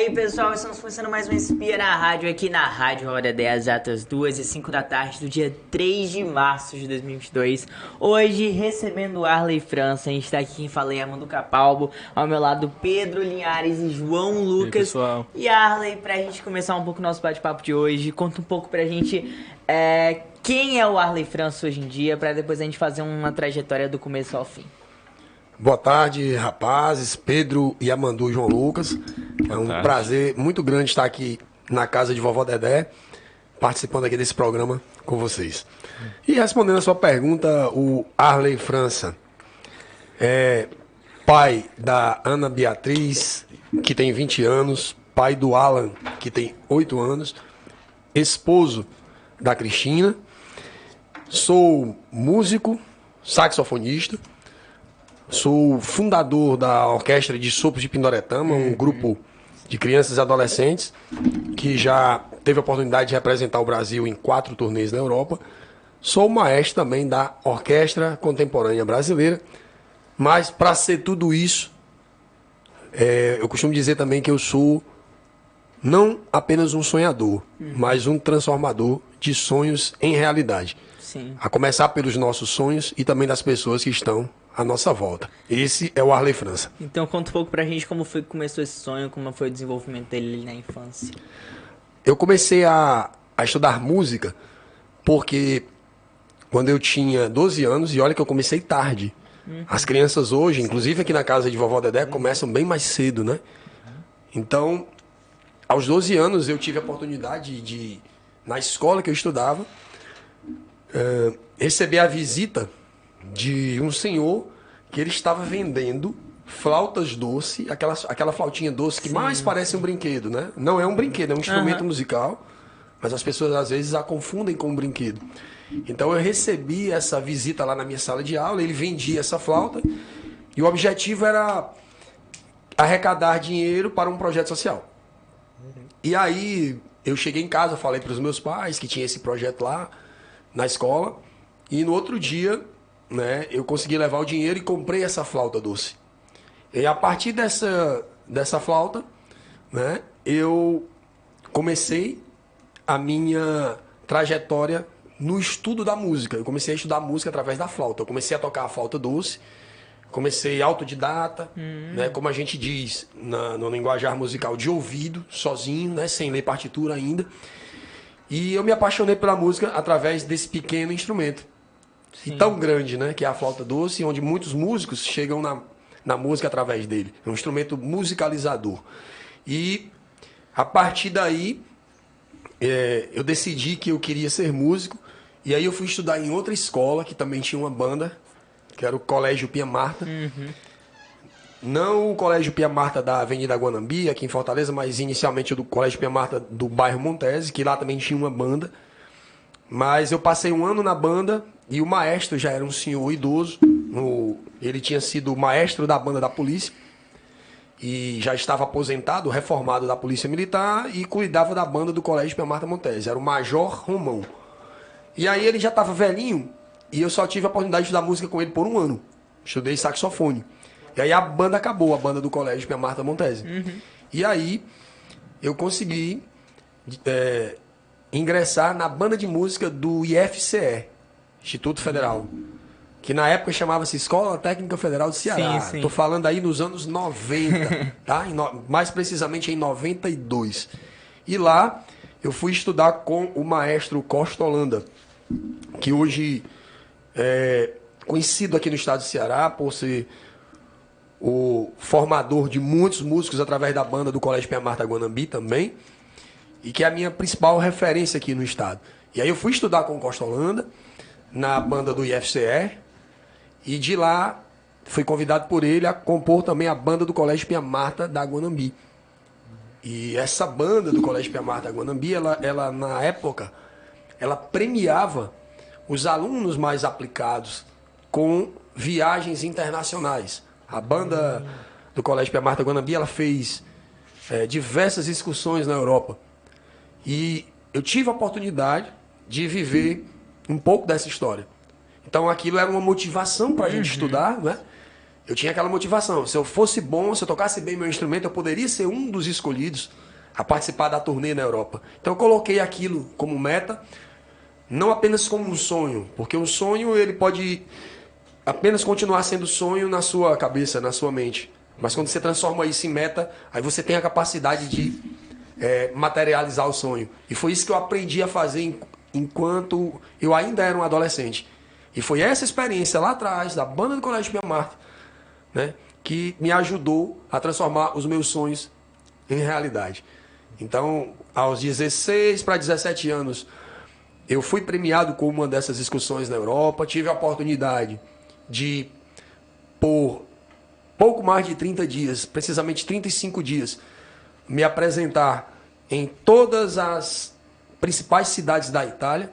aí, pessoal, estamos começando mais um Espia na Rádio, aqui na Rádio Hora 10, exatas 2h05 da tarde do dia 3 de março de 2022. Hoje, recebendo o Arley França, a gente tá aqui, quem fala é Amando Capalbo, ao meu lado Pedro Linhares e João Lucas. E aí, pessoal? E Arley, pra gente começar um pouco o nosso bate-papo de hoje, conta um pouco pra gente quem é o Arley França hoje em dia, pra depois a gente fazer uma trajetória do começo ao fim. Boa tarde, rapazes, Pedro e Amandu, João Lucas. É um prazer muito grande estar aqui na casa de Vovó Dedé, participando aqui desse programa com vocês. E respondendo a sua pergunta, o Arley França é pai da Ana Beatriz, que tem 20 anos, pai do Alan, que tem 8 anos, esposo da Cristina. Sou músico, saxofonista. Sou fundador da Orquestra de Sopros de Pindoretama, um grupo de crianças e adolescentes que já teve a oportunidade de representar o Brasil em 4 turnês na Europa. Sou maestro também da Orquestra Contemporânea Brasileira. Mas, para ser tudo isso, eu costumo dizer também que eu sou não apenas um sonhador, mas um transformador de sonhos em realidade. Sim. A começar pelos nossos sonhos e também das pessoas que estão à nossa volta. Esse é o Arley França. Então conta um pouco pra gente como foi que começou esse sonho, como foi o desenvolvimento dele na infância. Eu comecei a estudar música porque quando eu tinha 12 anos, e olha que eu comecei tarde. As crianças hoje, inclusive aqui na casa de Vovó Dedé, começam bem mais cedo, né? Então, aos 12 anos eu tive a oportunidade de, na escola que eu estudava, receber a visita de um senhor que ele estava vendendo flautas doce, aquela flautinha doce que mais parece um brinquedo, né? Não é um brinquedo, é um instrumento musical, mas as pessoas às vezes a confundem com um brinquedo. Então eu recebi essa visita lá na minha sala de aula, ele vendia essa flauta e o objetivo era arrecadar dinheiro para um projeto social. E aí eu cheguei em casa, falei para os meus pais que tinha esse projeto lá na escola e no outro dia, né, eu consegui levar o dinheiro e comprei essa flauta doce. E a partir dessa flauta, né, eu comecei a minha trajetória no estudo da música. Eu comecei a estudar música através da flauta. Eu comecei a tocar a flauta doce, comecei autodidata, né, como a gente diz no linguajar musical, de ouvido, sozinho, né, sem ler partitura ainda. E eu me apaixonei pela música através desse pequeno instrumento. E tão grande, né? Que é a flauta doce, onde muitos músicos chegam na música através dele. É um instrumento musicalizador. E a partir daí, eu decidi que eu queria ser músico. E aí eu fui estudar em outra escola, que também tinha uma banda, que era o Colégio Pia Marta. Não o Colégio Pia Marta da Avenida Guanambi, aqui em Fortaleza, mas inicialmente o do Colégio Pia Marta do bairro Montese, que lá também tinha uma banda. Mas eu passei um ano na banda e o maestro já era um senhor idoso. Ele tinha sido maestro da banda da polícia e já estava aposentado, reformado da Polícia Militar e cuidava da banda do Colégio Pia Marta Montese. Era o Major Romão. E aí ele já estava velhinho e eu só tive a oportunidade de estudar música com ele por um ano. Estudei saxofone. E aí a banda acabou, a banda do Colégio Pia Marta Montese. E aí eu consegui ingressar na banda de música do IFCE, Instituto Federal, que na época chamava-se Escola Técnica Federal do Ceará. Sim. Estou falando aí nos anos 90, tá? Mais precisamente em 92. E lá eu fui estudar com o maestro Costa Holanda, que hoje é conhecido aqui no estado do Ceará por ser o formador de muitos músicos através da banda do Colégio Pia Marta Guanambi também, e que é a minha principal referência aqui no estado. E aí eu fui estudar com o Costa Holanda, na banda do IFCE, e de lá fui convidado por ele a compor também a banda do Colégio Pia Marta da Guanambi. E essa banda do Colégio Pia Marta da Guanambi, ela na época, ela premiava os alunos mais aplicados com viagens internacionais. A banda do Colégio Pia Marta da Guanambi, ela fez diversas excursões na Europa. E eu tive a oportunidade de viver um pouco dessa história. Então aquilo era uma motivação para a gente estudar, né? eu tinha aquela motivação. Se eu fosse bom, se eu tocasse bem meu instrumento, eu poderia ser um dos escolhidos a participar da turnê na Europa. Então eu coloquei aquilo como meta, não apenas como um sonho, porque um sonho ele pode apenas continuar sendo sonho na sua cabeça, na sua mente. Mas quando você transforma isso em meta, aí você tem a capacidade de materializar o sonho. E foi isso que eu aprendi a fazer enquanto eu ainda era um adolescente. E foi essa experiência lá atrás, da banda do Colégio Pia Marta, né, que me ajudou a transformar os meus sonhos em realidade. Então, aos 16 para 17 anos, eu fui premiado com uma dessas excursões na Europa, tive a oportunidade de, por pouco mais de 30 dias, precisamente 35 dias, me apresentar em todas as principais cidades da Itália.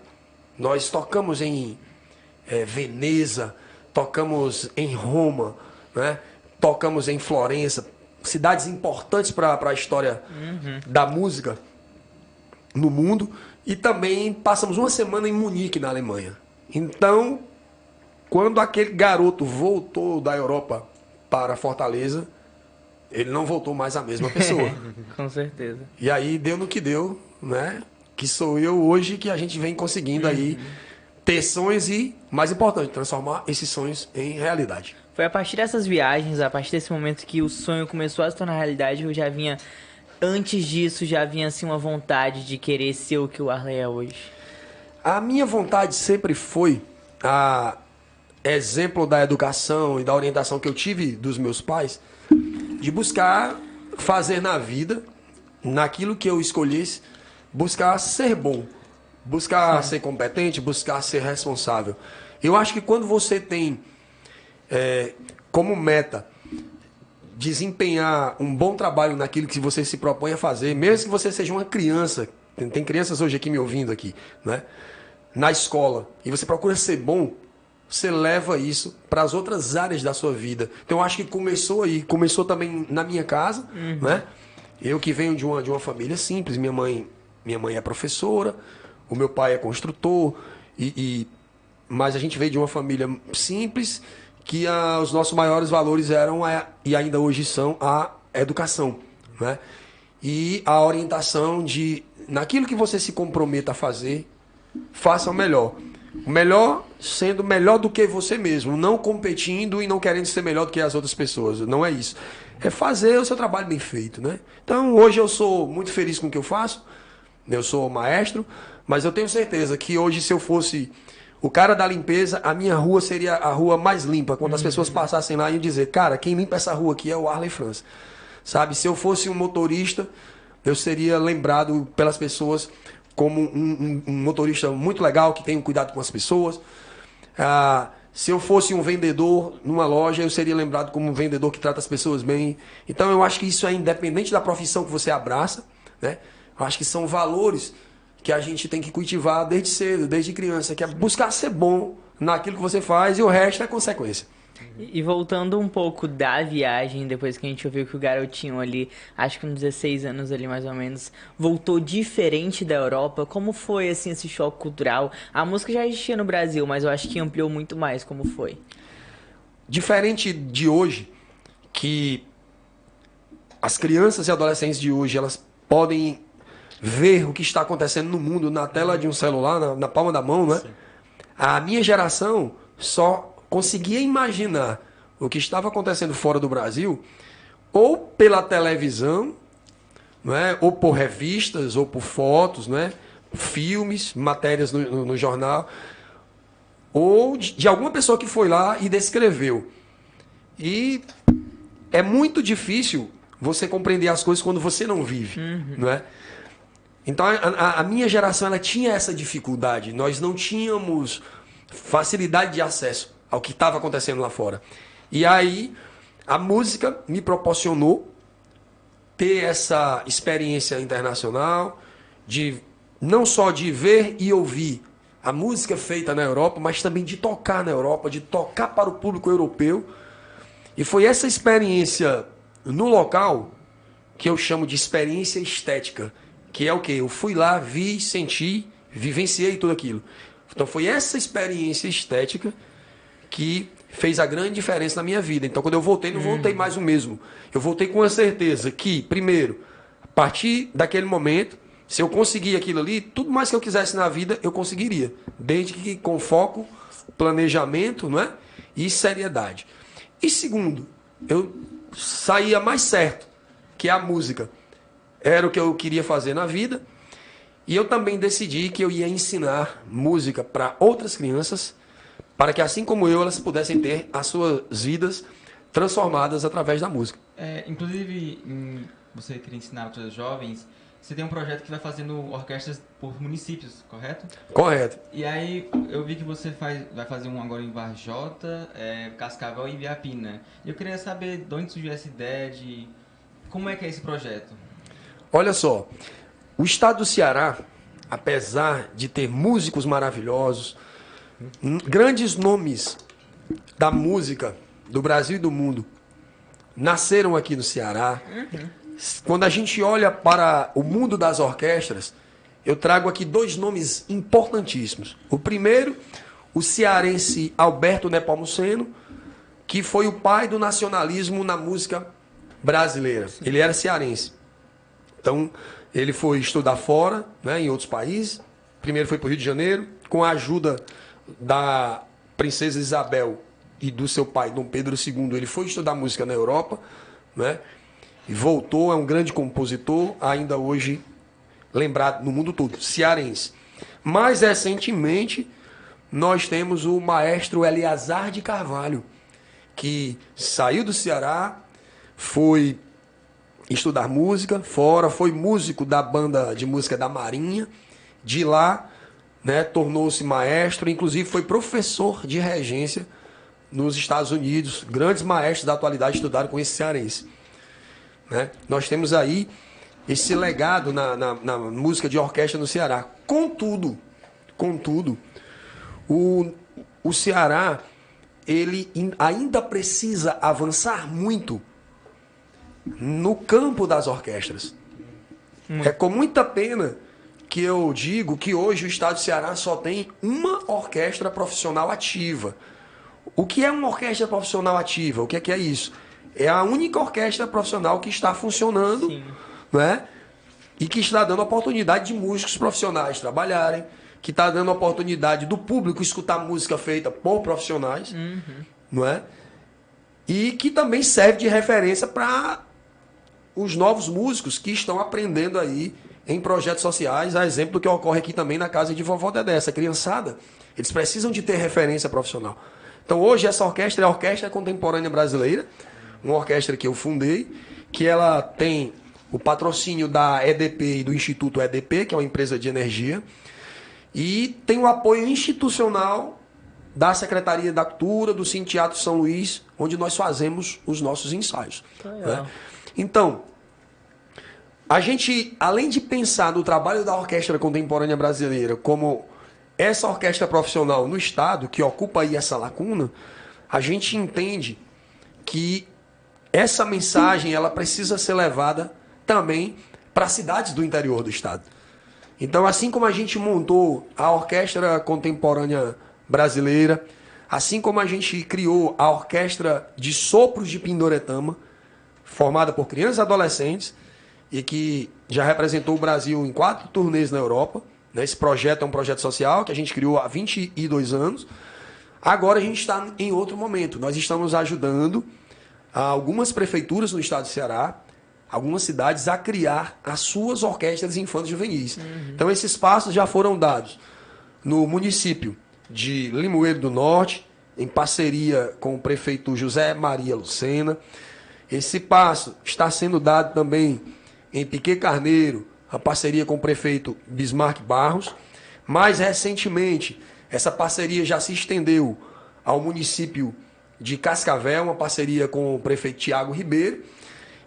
Nós tocamos em Veneza, tocamos em Roma, né? Tocamos em Florença, cidades importantes para a história da música no mundo. E também passamos uma semana em Munique, na Alemanha. Então, quando aquele garoto voltou da Europa para Fortaleza, ele não voltou mais a mesma pessoa. Com certeza. E aí deu no que deu, né? Que sou eu hoje, que a gente vem conseguindo aí ter sonhos e, mais importante, transformar esses sonhos em realidade. Foi a partir dessas viagens, a partir desse momento que o sonho começou a se tornar realidade, eu já vinha... Antes disso, já vinha assim uma vontade de querer ser o que o Arley é hoje? A minha vontade sempre foi, a exemplo da educação e da orientação que eu tive dos meus pais, de buscar fazer na vida, naquilo que eu escolhesse, buscar ser bom, buscar ser competente, buscar ser responsável. Eu acho que quando você tem como meta desempenhar um bom trabalho naquilo que você se propõe a fazer, mesmo que você seja uma criança, tem crianças hoje aqui me ouvindo aqui, né? Na escola, e você procura ser bom, você leva isso para as outras áreas da sua vida. Então eu acho que começou aí, começou também na minha casa, né? Eu que venho de uma família simples, minha mãe é professora, o meu pai é construtor, mas a gente veio de uma família simples, que os nossos maiores valores eram, e ainda hoje são, a educação, né? E a orientação de, naquilo que você se comprometa a fazer, faça o melhor. O melhor sendo melhor do que você mesmo, não competindo e não querendo ser melhor do que as outras pessoas. Não é isso. É fazer o seu trabalho bem feito, né? Então, hoje eu sou muito feliz com o que eu faço. Eu sou maestro, mas eu tenho certeza que hoje, se eu fosse o cara da limpeza, a minha rua seria a rua mais limpa. Quando as pessoas passassem lá e iam dizer, cara, quem limpa essa rua aqui é o Arley França. Sabe? Se eu fosse um motorista, eu seria lembrado pelas pessoas como um motorista muito legal, que tem um cuidado com as pessoas. Se eu fosse um vendedor numa loja, eu seria lembrado como um vendedor que trata as pessoas bem. Então eu acho que isso é independente da profissão que você abraça, né? Eu acho que são valores que a gente tem que cultivar desde cedo, desde criança, que é buscar ser bom naquilo que você faz e o resto é consequência. E voltando um pouco da viagem, depois que a gente ouviu que o garotinho ali, acho que com 16 anos ali mais ou menos, voltou diferente da Europa, como foi assim esse choque cultural? A música já existia no Brasil, mas eu acho que ampliou muito mais, como foi? Diferente de hoje, que as crianças e adolescentes de hoje, elas podem ver o que está acontecendo no mundo na tela de um celular, na palma da mão, né? Sim. A minha geração só conseguia imaginar o que estava acontecendo fora do Brasil ou pela televisão, né? Ou por revistas, ou por fotos, né? Filmes, matérias no jornal, ou de alguma pessoa que foi lá e descreveu. E é muito difícil você compreender as coisas quando você não vive, não é? Então a minha geração ela tinha essa dificuldade. Nós não tínhamos facilidade de acesso ao que estava acontecendo lá fora. E aí a música me proporcionou ter essa experiência internacional, de não só de ver e ouvir a música feita na Europa, mas também de tocar na Europa, de tocar para o público europeu. E foi essa experiência no local que eu chamo de experiência estética. Que é o quê? Eu fui lá, vi, senti, vivenciei tudo aquilo. Então foi essa experiência estética que fez a grande diferença na minha vida. Então, quando eu voltei, não voltei mais o mesmo. Eu voltei com a certeza que, primeiro, a partir daquele momento, se eu conseguir aquilo ali, tudo mais que eu quisesse na vida, eu conseguiria. Desde que com foco, planejamento, não é? E seriedade. E segundo, eu saía mais certo, que a música era o que eu queria fazer na vida. E eu também decidi que eu ia ensinar música para outras crianças, para que assim como eu, elas pudessem ter as suas vidas transformadas através da música. Inclusive, você queria ensinar outros jovens, você tem um projeto que vai fazendo orquestras por municípios, correto? Correto. E aí eu vi que você vai fazer um agora em Varjota, Cascavel e Ibiapina. E eu queria saber de onde surgiu essa ideia de como é que é esse projeto. Olha só, o estado do Ceará, apesar de ter músicos maravilhosos, grandes nomes da música do Brasil e do mundo nasceram aqui no Ceará. Quando a gente olha para o mundo das orquestras, eu trago aqui dois nomes importantíssimos. O primeiro, o cearense Alberto Nepomuceno, que foi o pai do nacionalismo na música brasileira. Ele era cearense. Então, ele foi estudar fora, né, em outros países. Primeiro foi para o Rio de Janeiro, com a ajuda da princesa Isabel e do seu pai, Dom Pedro II. Ele foi estudar música na Europa, né, e voltou, é um grande compositor, ainda hoje lembrado no mundo todo, cearense. Mais recentemente, nós temos o maestro Eleazar de Carvalho, que saiu do Ceará, foi estudar música fora, foi músico da banda de música da Marinha, de lá, né, tornou-se maestro, inclusive foi professor de regência nos Estados Unidos. Grandes maestros da atualidade estudaram com esse cearense. Né? Nós temos aí esse legado na música de orquestra no Ceará. Contudo, o Ceará ele ainda precisa avançar muito no campo das orquestras. É com muita pena que eu digo que hoje o estado do Ceará só tem uma orquestra profissional ativa. O que é uma orquestra profissional ativa? O que é isso? É a única orquestra profissional que está funcionando, né? E que está dando oportunidade de músicos profissionais trabalharem, que está dando oportunidade do público escutar música feita por profissionais, não é? E que também serve de referência para os novos músicos que estão aprendendo aí em projetos sociais, a exemplo do que ocorre aqui também na casa de Vovó Dedé. Essa criançada, eles precisam de ter referência profissional. Então hoje essa orquestra é a Orquestra Contemporânea Brasileira, uma orquestra que eu fundei, que ela tem o patrocínio da EDP e do Instituto EDP, que é uma empresa de energia, e tem o apoio institucional da Secretaria da Cultura, do Cine Teatro São Luís, onde nós fazemos os nossos ensaios. Né? Então, a gente, além de pensar no trabalho da Orquestra Contemporânea Brasileira como essa orquestra profissional no Estado, que ocupa aí essa lacuna, a gente entende que essa mensagem ela precisa ser levada também para cidades do interior do Estado. Então, assim como a gente montou a Orquestra Contemporânea Brasileira, assim como a gente criou a Orquestra de Sopros de Pindoretama, formada por crianças e adolescentes, e que já representou o Brasil em 4 turnês na Europa. Né? Esse projeto é um projeto social que a gente criou há 22 anos. Agora a gente está em outro momento. Nós estamos ajudando algumas prefeituras no estado do Ceará, algumas cidades, a criar as suas orquestras infantis juvenis. Então esses passos já foram dados no município de Limoeiro do Norte, em parceria com o prefeito José Maria Lucena. Esse passo está sendo dado também em Piquet Carneiro, a parceria com o prefeito Bismarck Barros. Mais recentemente, essa parceria já se estendeu ao município de Cascavel, uma parceria com o prefeito Tiago Ribeiro,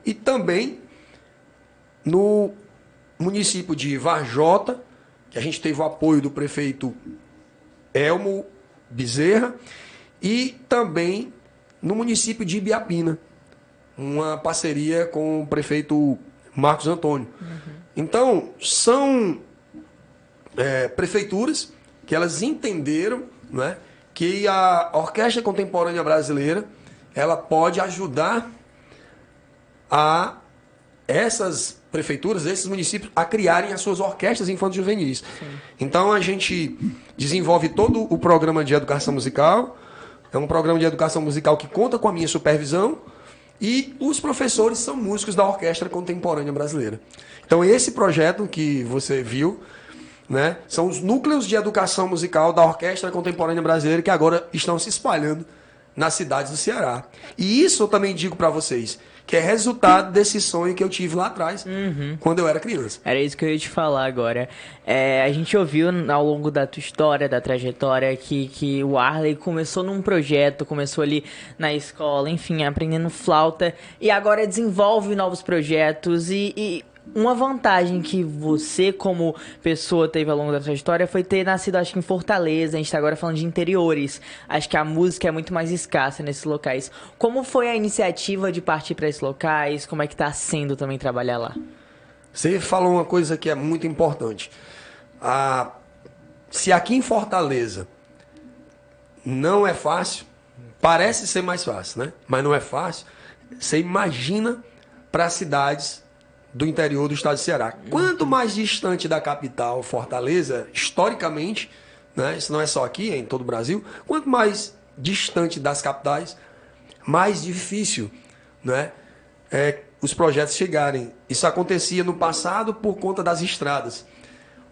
e também no município de Varjota, que a gente teve o apoio do prefeito Elmo Bezerra, e também no município de Ibiapina, uma parceria com o prefeito Marcos Antônio. Então, são prefeituras que elas entenderam, né, que a Orquestra Contemporânea Brasileira ela pode ajudar a essas prefeituras, esses municípios, a criarem as suas orquestras infantis juvenis. Então a gente desenvolve todo o programa de educação musical. É um programa de educação musical que conta com a minha supervisão e os professores são músicos da Orquestra Contemporânea Brasileira. Então esse projeto que você viu, né, são os núcleos de educação musical da Orquestra Contemporânea Brasileira que agora estão se espalhando nas cidades do Ceará. E isso eu também digo para vocês, que é resultado desse sonho que eu tive lá atrás, quando eu era criança. Era isso que eu ia te falar agora. A gente ouviu ao longo da tua história, da trajetória, que o Arley começou num projeto, começou ali na escola, enfim, aprendendo flauta, e agora desenvolve novos projetos e uma vantagem que você, como pessoa, teve ao longo da trajetória foi ter nascido, acho que em Fortaleza. A gente tá agora falando de interiores. Acho que a música é muito mais escassa nesses locais. Como foi a iniciativa de partir para esses locais? Como é que tá sendo também trabalhar lá? Você falou uma coisa que é muito importante. Se aqui em Fortaleza não é fácil, parece ser mais fácil, né? Mas não é fácil. Você imagina para as cidades do interior do estado de Ceará. Quanto mais distante da capital, Fortaleza, historicamente, né, isso não é só aqui, é em todo o Brasil, quanto mais distante das capitais, mais difícil, né, os projetos chegarem. Isso acontecia no passado por conta das estradas.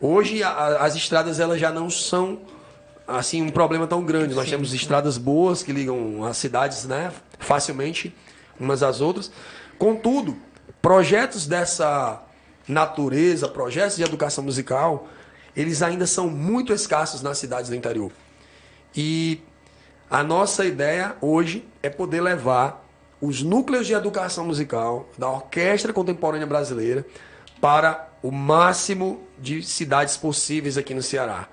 Hoje, as estradas elas já não são assim, um problema tão grande. Nós temos estradas boas que ligam as cidades, né, facilmente umas às outras. Contudo, projetos dessa natureza, projetos de educação musical, eles ainda são muito escassos nas cidades do interior. E a nossa ideia hoje é poder levar os núcleos de educação musical da Orquestra Contemporânea Brasileira para o máximo de cidades possíveis aqui no Ceará.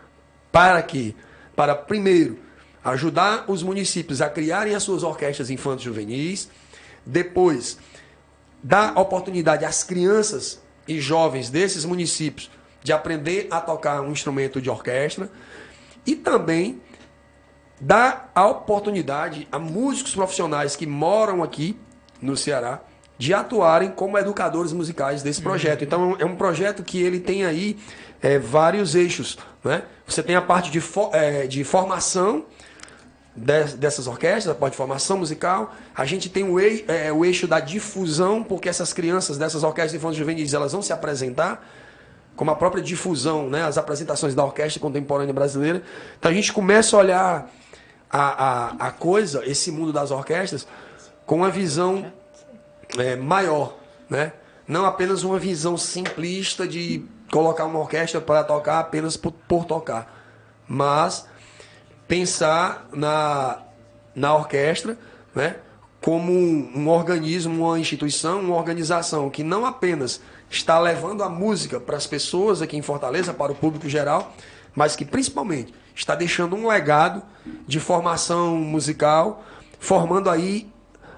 Para quê? Para, primeiro, ajudar os municípios a criarem as suas orquestras infantis juvenis, depois dar oportunidade às crianças e jovens desses municípios de aprender a tocar um instrumento de orquestra e também dar a oportunidade a músicos profissionais que moram aqui no Ceará de atuarem como educadores musicais desse projeto. Então é um projeto que ele tem aí vários eixos, né? Você tem a parte de formação dessas orquestras, a parte de formação musical. A gente tem o eixo da difusão, porque essas crianças dessas orquestras infantis juvenis elas vão se apresentar, como a própria difusão, né, as apresentações da Orquestra Contemporânea Brasileira. Então a gente começa a olhar a coisa, esse mundo das orquestras, com uma visão maior, né? Não apenas uma visão simplista de colocar uma orquestra para tocar apenas por tocar, mas pensar na orquestra, né, como um organismo, uma instituição, uma organização que não apenas está levando a música para as pessoas aqui em Fortaleza, para o público geral, mas que principalmente está deixando um legado de formação musical, formando aí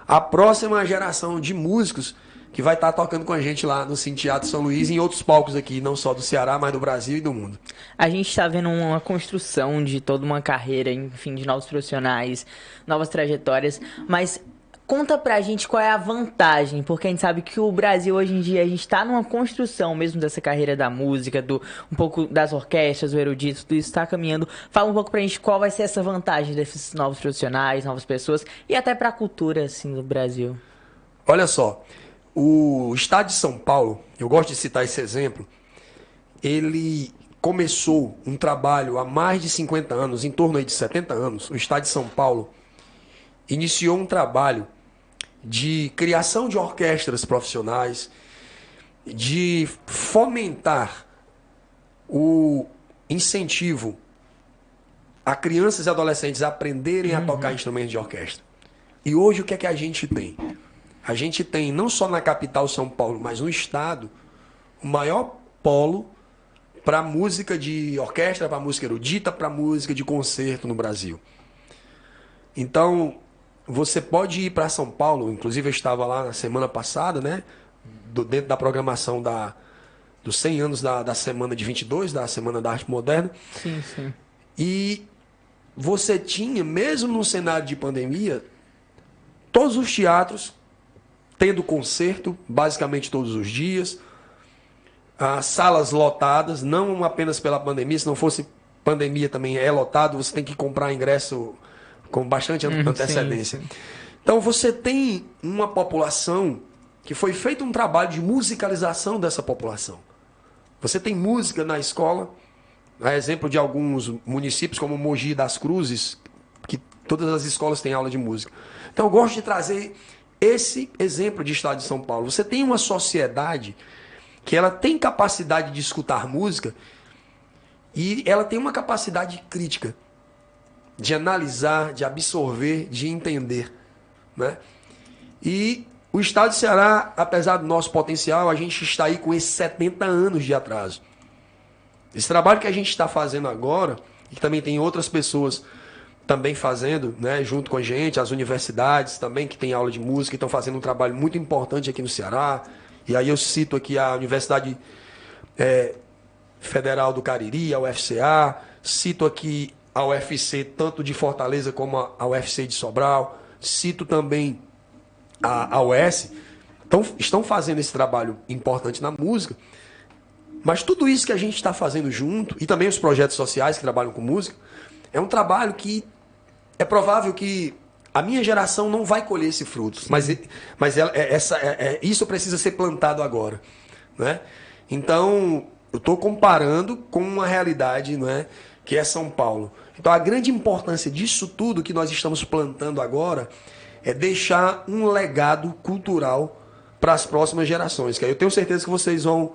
a próxima geração de músicos que vai estar tocando com a gente lá no Cine Teatro São Luís e em outros palcos aqui, não só do Ceará, mas do Brasil e do mundo. A gente está vendo uma construção de toda uma carreira, enfim, de novos profissionais, novas trajetórias, mas conta pra gente qual é a vantagem, porque a gente sabe que o Brasil hoje em dia, a gente está numa construção mesmo dessa carreira da música, um pouco das orquestras, o erudito, tudo isso está caminhando. Fala um pouco pra gente qual vai ser essa vantagem desses novos profissionais, novas pessoas e até pra cultura, assim, do Brasil. Olha só, o estado de São Paulo, eu gosto de citar esse exemplo, ele começou um trabalho há mais de 50 anos, em torno aí de 70 anos, o estado de São Paulo iniciou um trabalho de criação de orquestras profissionais, de fomentar o incentivo a crianças e adolescentes a aprenderem a tocar instrumentos de orquestra. E hoje o que é que a gente tem? A gente tem, não só na capital São Paulo, mas no estado, o maior polo para música de orquestra, para música erudita, para música de concerto no Brasil. Então, você pode ir para São Paulo, inclusive eu estava lá na semana passada, né, dentro da programação dos 100 anos da Semana de 22, da Semana da Arte Moderna. Sim, sim. E você tinha, mesmo num cenário de pandemia, todos os teatros tendo concerto, basicamente todos os dias, as salas lotadas, não apenas pela pandemia, se não fosse pandemia também é lotado, você tem que comprar ingresso com bastante antecedência. Sim. Então você tem uma população que foi feito um trabalho de musicalização dessa população. Você tem música na escola, a exemplo de alguns municípios como Mogi das Cruzes, que todas as escolas têm aula de música. Então eu gosto de trazer esse exemplo de estado de São Paulo. Você tem uma sociedade que ela tem capacidade de escutar música e ela tem uma capacidade crítica de analisar, de absorver, de entender, né? E o estado de Ceará, apesar do nosso potencial, a gente está aí com esses 70 anos de atraso. Esse trabalho que a gente está fazendo agora, e que também tem outras pessoas também fazendo, né, junto com a gente, as universidades também, que têm aula de música, estão fazendo um trabalho muito importante aqui no Ceará. E aí eu cito aqui a Universidade Federal do Cariri, a UFCA, cito aqui a UFC, tanto de Fortaleza como a UFC de Sobral, cito também a UES, estão fazendo esse trabalho importante na música, mas tudo isso que a gente está fazendo junto, e também os projetos sociais que trabalham com música, é um trabalho que é provável que a minha geração não vai colher esse fruto, mas isso precisa ser plantado agora, né? Então, eu estou comparando com uma realidade, né, que é São Paulo. Então, a grande importância disso tudo que nós estamos plantando agora é deixar um legado cultural para as próximas gerações. Que aí eu tenho certeza que vocês vão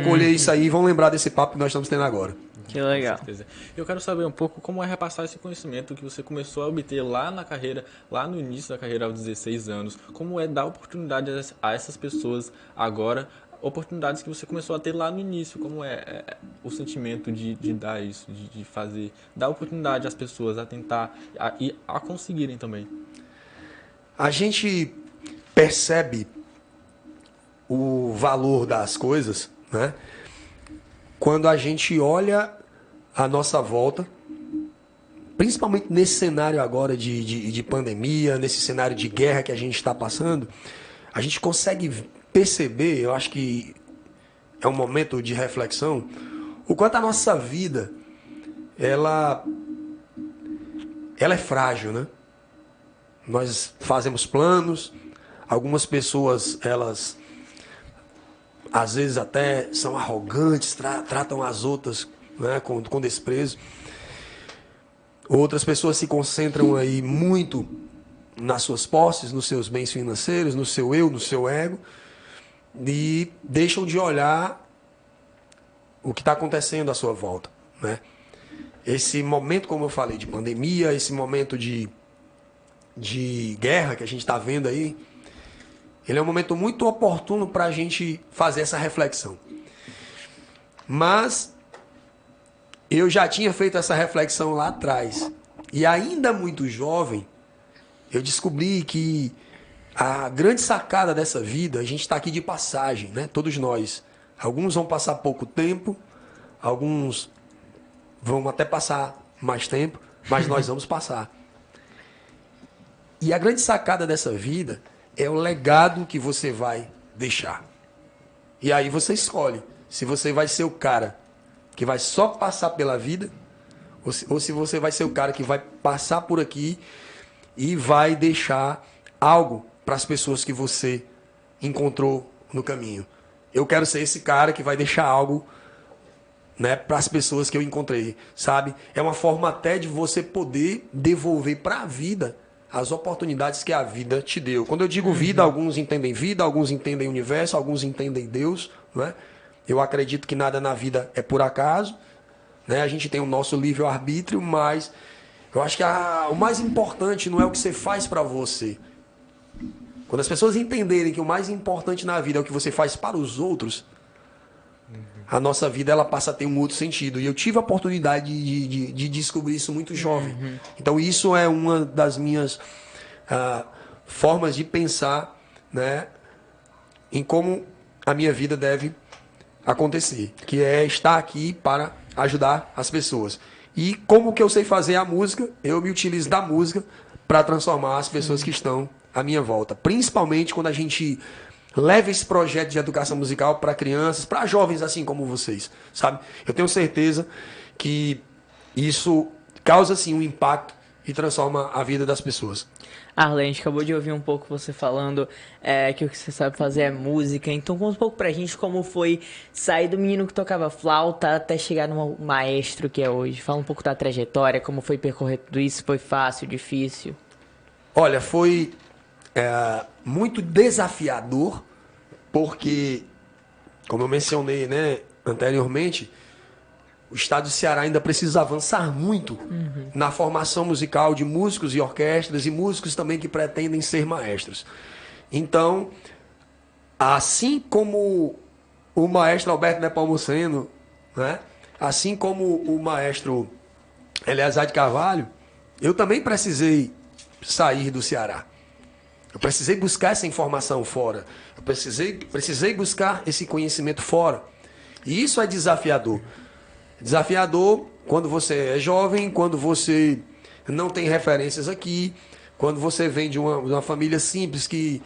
colher isso aí e vão lembrar desse papo que nós estamos tendo agora. Que legal. Com certeza. Eu quero saber um pouco como é repassar esse conhecimento que você começou a obter lá na carreira, lá no início da carreira aos 16 anos. Como é dar oportunidade a essas pessoas agora, oportunidades que você começou a ter lá no início. Como é o sentimento de dar isso, de fazer, dar oportunidade às pessoas a tentar e a conseguirem também. A gente percebe o valor das coisas, né, quando a gente olha à nossa volta, principalmente nesse cenário agora de pandemia, nesse cenário de guerra que a gente está passando, a gente consegue perceber, eu acho que é um momento de reflexão, o quanto a nossa vida ela é frágil, né? Nós fazemos planos, algumas pessoas, elas às vezes até são arrogantes, tratam as outras, né, com desprezo. Outras pessoas se concentram aí muito nas suas posses, nos seus bens financeiros, no seu eu, no seu ego, e deixam de olhar o que está acontecendo à sua volta, né? Esse momento, como eu falei, de pandemia, esse momento de guerra que a gente está vendo aí, ele é um momento muito oportuno para a gente fazer essa reflexão. Mas eu já tinha feito essa reflexão lá atrás. E ainda muito jovem, eu descobri que a grande sacada dessa vida, a gente está aqui de passagem, né? Todos nós. Alguns vão passar pouco tempo, alguns vão até passar mais tempo, mas nós vamos passar. E a grande sacada dessa vida é o legado que você vai deixar. E aí você escolhe se você vai ser o cara que vai só passar pela vida ou se você vai ser o cara que vai passar por aqui e vai deixar algo para as pessoas que você encontrou no caminho. Eu quero ser esse cara que vai deixar algo, né, para as pessoas que eu encontrei, sabe? É uma forma até de você poder devolver para a vida as oportunidades que a vida te deu. Quando eu digo vida, alguns entendem universo, alguns entendem Deus, né? Eu acredito que nada na vida é por acaso, né? A gente tem o nosso livre-arbítrio, mas eu acho que o mais importante não é o que você faz para você. Quando as pessoas entenderem que o mais importante na vida é o que você faz para os outros, a nossa vida ela passa a ter um outro sentido. E eu tive a oportunidade de descobrir isso muito jovem. Então isso é uma das minhas formas de pensar, né, em como a minha vida deve acontecer, que é estar aqui para ajudar as pessoas. E como que eu sei fazer a música, eu me utilizo da música para transformar as pessoas que estão à minha volta. Principalmente quando a gente leva esse projeto de educação musical para crianças, para jovens assim como vocês, sabe? Eu tenho certeza que isso causa sim um impacto e transforma a vida das pessoas. Arlen, a gente acabou de ouvir um pouco você falando que o que você sabe fazer é música. Então conta um pouco pra gente como foi sair do menino que tocava flauta até chegar no maestro que é hoje. Fala um pouco da trajetória, como foi percorrer tudo isso, foi fácil, difícil? Olha, foi muito desafiador, porque, como eu mencionei, né, anteriormente, o estado do Ceará ainda precisa avançar muito na formação musical de músicos e orquestras e músicos também que pretendem ser maestros. Então, assim como o maestro Alberto Nepomuceno, né, assim como o maestro Eleazar de Carvalho, eu também precisei sair do Ceará. Eu precisei buscar essa informação fora. Eu precisei buscar esse conhecimento fora. E isso é desafiador. Desafiador quando você é jovem, quando você não tem referências aqui, quando você vem de uma família simples que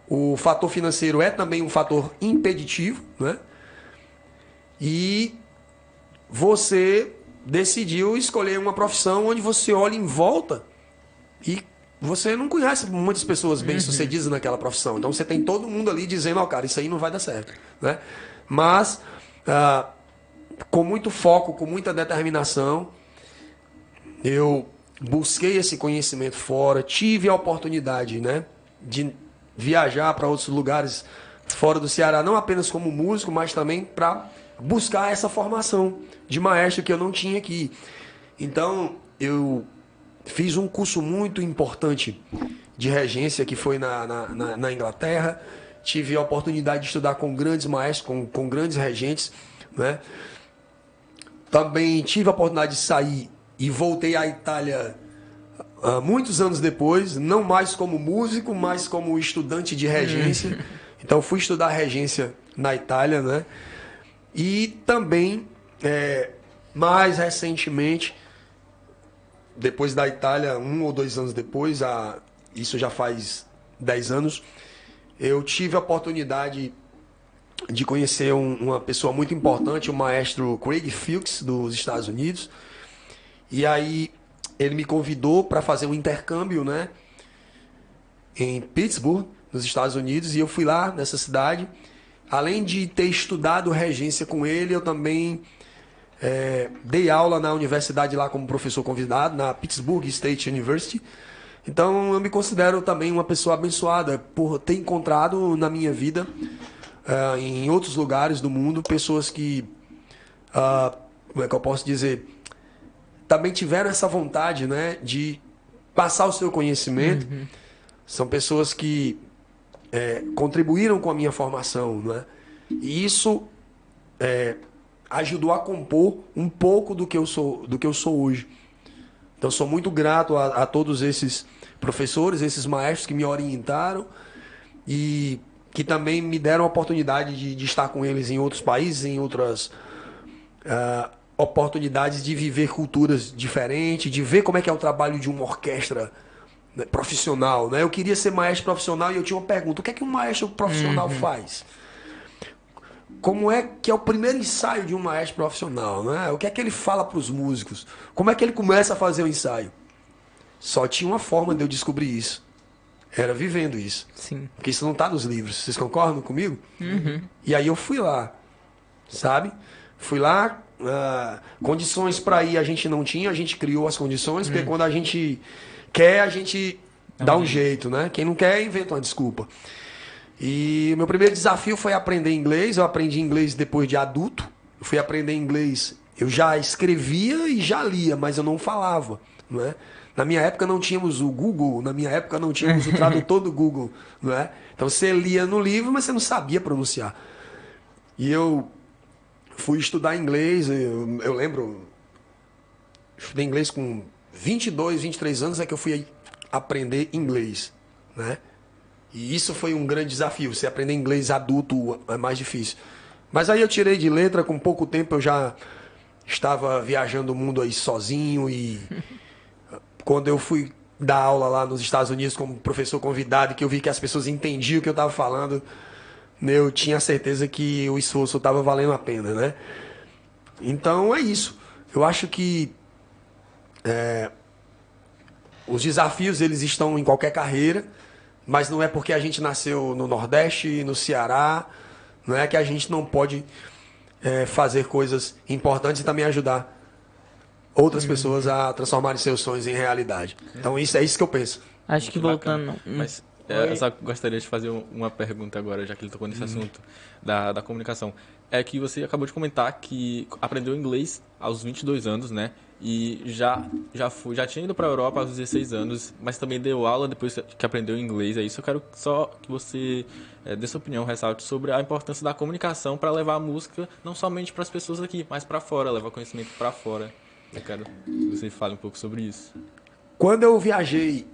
o fator financeiro é também um fator impeditivo, né? E você decidiu escolher uma profissão onde você olha em volta e você não conhece muitas pessoas bem-sucedidas naquela profissão. Então você tem todo mundo ali dizendo, ó, cara, isso aí não vai dar certo, né? Mas com muito foco, com muita determinação, eu busquei esse conhecimento fora, tive a oportunidade, né, de viajar para outros lugares fora do Ceará, não apenas como músico, mas também para buscar essa formação de maestro que eu não tinha aqui. Então, eu fiz um curso muito importante de regência, que foi na Inglaterra. Tive a oportunidade de estudar com grandes maestros, com grandes regentes, né? Também tive a oportunidade de sair e voltei à Itália muitos anos depois, não mais como músico, mas como estudante de regência. Então fui estudar regência na Itália, né? E também, mais recentemente, depois da Itália, 1 ou 2 anos depois, isso já faz 10 anos, eu tive a oportunidade de conhecer uma pessoa muito importante, o maestro Craig Fewkes, dos Estados Unidos. E aí ele me convidou para fazer um intercâmbio, né, em Pittsburgh, nos Estados Unidos, e eu fui lá nessa cidade. Além de ter estudado regência com ele, eu também dei aula na universidade lá como professor convidado, na Pittsburgh State University. Então eu me considero também uma pessoa abençoada por ter encontrado na minha vida, em outros lugares do mundo, pessoas que, como é que eu posso dizer, também tiveram essa vontade, né, de passar o seu conhecimento. São pessoas que contribuíram com a minha formação, né? E isso ajudou a compor um pouco do que eu sou hoje. Então sou muito grato a todos esses professores, esses maestros que me orientaram e que também me deram a oportunidade de estar com eles em outros países, em outras oportunidades de viver culturas diferentes, de ver como é que é o trabalho de uma orquestra, né, profissional, né? Eu queria ser maestro profissional e eu tinha uma pergunta: o que é que um maestro profissional faz? Como é que é o primeiro ensaio de um maestro profissional, né? O que é que ele fala para os músicos? Como é que ele começa a fazer o ensaio? Só tinha uma forma de eu descobrir isso. Era vivendo isso. Sim. Porque isso não está nos livros. Vocês concordam comigo? E aí eu fui lá, sabe? Fui lá, condições para ir a gente não tinha, a gente criou as condições, porque quando a gente quer, a gente dá um jeito, né? Quem não quer, inventa uma desculpa. E o meu primeiro desafio foi aprender inglês. Eu aprendi inglês depois de adulto. Eu fui aprender inglês. Eu já escrevia e já lia, mas eu não falava, né? Na minha época não tínhamos o Google, na minha época não tínhamos o tradutor do Google, não é? Então você lia no livro, mas você não sabia pronunciar. E eu fui estudar inglês, eu lembro, estudei inglês com 22, 23 anos, é que eu fui aprender inglês, né? E isso foi um grande desafio. Você aprender inglês adulto é mais difícil. Mas aí eu tirei de letra, com pouco tempo eu já estava viajando o mundo aí sozinho e quando eu fui dar aula lá nos Estados Unidos como professor convidado, que eu vi que as pessoas entendiam o que eu estava falando, eu tinha certeza que o esforço estava valendo a pena, né? Então é isso. Eu acho que os desafios eles estão em qualquer carreira, mas não é porque a gente nasceu no Nordeste, no Ceará, não é que a gente não pode fazer coisas importantes e também ajudar outras pessoas a transformarem seus sonhos em realidade. Então isso é isso que eu penso. Acho que voltando. Mas eu só gostaria de fazer uma pergunta agora, já que ele tocou nesse assunto da comunicação. É que você acabou de comentar que aprendeu inglês aos 22 anos, né? E já tinha ido para a Europa aos 16 anos, mas também deu aula depois que aprendeu inglês. É isso, eu quero só que você dê sua opinião, ressalte sobre a importância da comunicação para levar a música não somente para as pessoas aqui, mas para fora, levar conhecimento para fora. Eu quero que você fale um pouco sobre isso. Quando eu viajei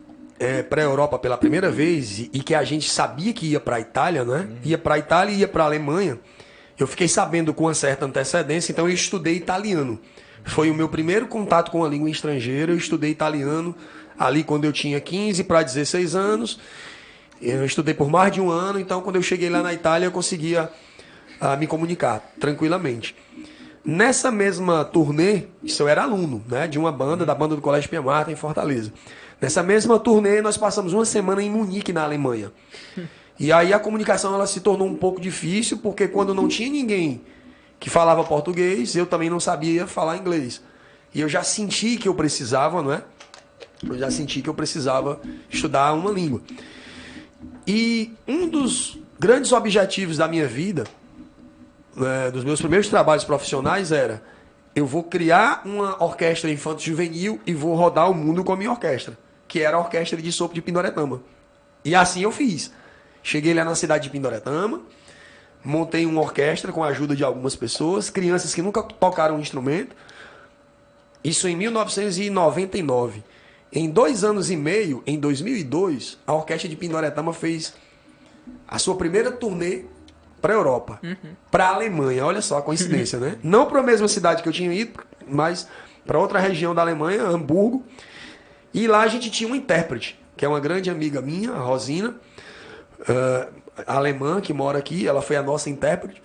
para a Europa pela primeira vez e que a gente sabia que ia para a Itália, né? Ia para a Itália e ia para a Alemanha, eu fiquei sabendo com uma certa antecedência, então eu estudei italiano. Foi o meu primeiro contato com a língua estrangeira. Eu estudei italiano ali quando eu tinha 15 para 16 anos. Eu estudei por mais de um ano, então quando eu cheguei lá na Itália eu conseguia me comunicar tranquilamente. Nessa mesma turnê, isso eu era aluno, né, de uma banda, da banda do Colégio Pia Marta em Fortaleza. Nessa mesma turnê nós passamos uma semana em Munique, na Alemanha. E aí a comunicação ela se tornou um pouco difícil, porque quando não tinha ninguém que falava português, eu também não sabia falar inglês. E eu já senti que eu precisava, não é? Eu já senti que eu precisava estudar uma língua. E um dos grandes objetivos da minha vida, dos meus primeiros trabalhos profissionais, era: eu vou criar uma orquestra infanto-juvenil e vou rodar o mundo com a minha orquestra, que era a Orquestra de Sopro de Pindoretama. E assim eu fiz. Cheguei lá na cidade de Pindoretama, montei uma orquestra com a ajuda de algumas pessoas, crianças que nunca tocaram um instrumento. Isso em 1999. Em 2 anos e meio, em 2002, a Orquestra de Pindoretama fez a sua primeira turnê para a Europa, para a Alemanha. Olha só a coincidência, né? Não para a mesma cidade que eu tinha ido, mas para outra região da Alemanha, Hamburgo. E lá a gente tinha um intérprete, que é uma grande amiga minha, a Rosina, alemã, que mora aqui. Ela foi a nossa intérprete.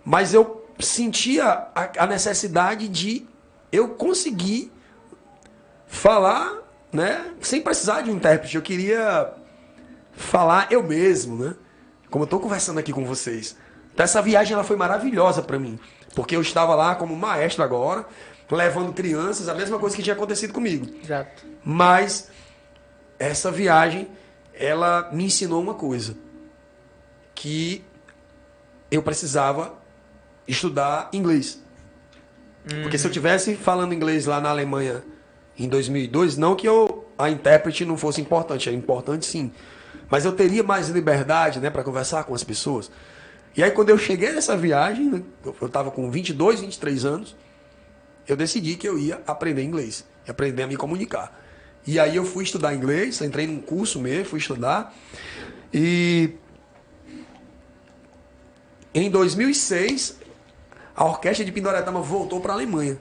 Mas eu sentia a necessidade de eu conseguir falar, né, sem precisar de um intérprete. Eu queria falar eu mesmo, né? Como eu estou conversando aqui com vocês. Então essa viagem ela foi maravilhosa para mim, porque eu estava lá como maestro agora, levando crianças, a mesma coisa que tinha acontecido comigo. Exato. Mas essa viagem, ela me ensinou uma coisa, que eu precisava estudar inglês. Porque se eu tivesse falando inglês lá na Alemanha em 2002, não que a intérprete não fosse importante, era importante sim, mas eu teria mais liberdade, né, para conversar com as pessoas. E aí quando eu cheguei nessa viagem, né, eu estava com 22, 23 anos, eu decidi que eu ia aprender inglês, e aprender a me comunicar. E aí eu fui estudar inglês, entrei num curso mesmo, fui estudar. E em 2006, a Orquestra de Pindoretama voltou para a Alemanha,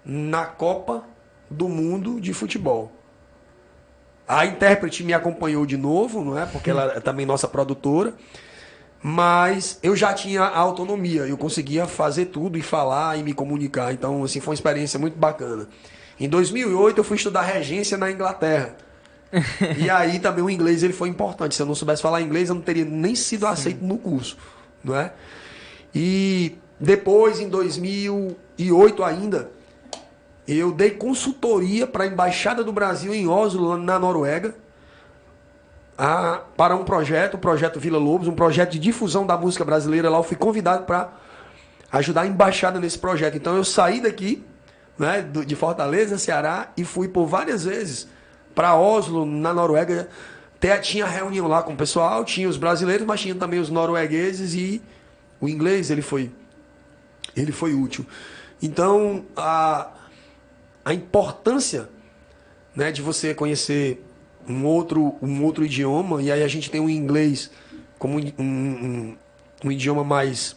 na Copa do Mundo de Futebol. A intérprete me acompanhou de novo, não é? Porque ela é também nossa produtora. Mas eu já tinha a autonomia, eu conseguia fazer tudo e falar e me comunicar. Então, assim, foi uma experiência muito bacana. Em 2008, eu fui estudar regência na Inglaterra. E aí também o inglês ele foi importante. Se eu não soubesse falar inglês, eu não teria nem sido aceito no curso, não é? E depois, em 2008 ainda, eu dei consultoria para a Embaixada do Brasil em Oslo, na Noruega, para um projeto, o Projeto Vila Lobos, um projeto de difusão da música brasileira. Lá eu fui convidado para ajudar a embaixada nesse projeto. Então eu saí daqui, né, de Fortaleza, Ceará, e fui por várias vezes para Oslo, na Noruega. Tinha reunião lá com o pessoal, tinha os brasileiros, mas tinha também os noruegueses, e o inglês ele foi útil. Então a importância, né, de você conhecer um outro idioma, e aí a gente tem o inglês como um idioma mais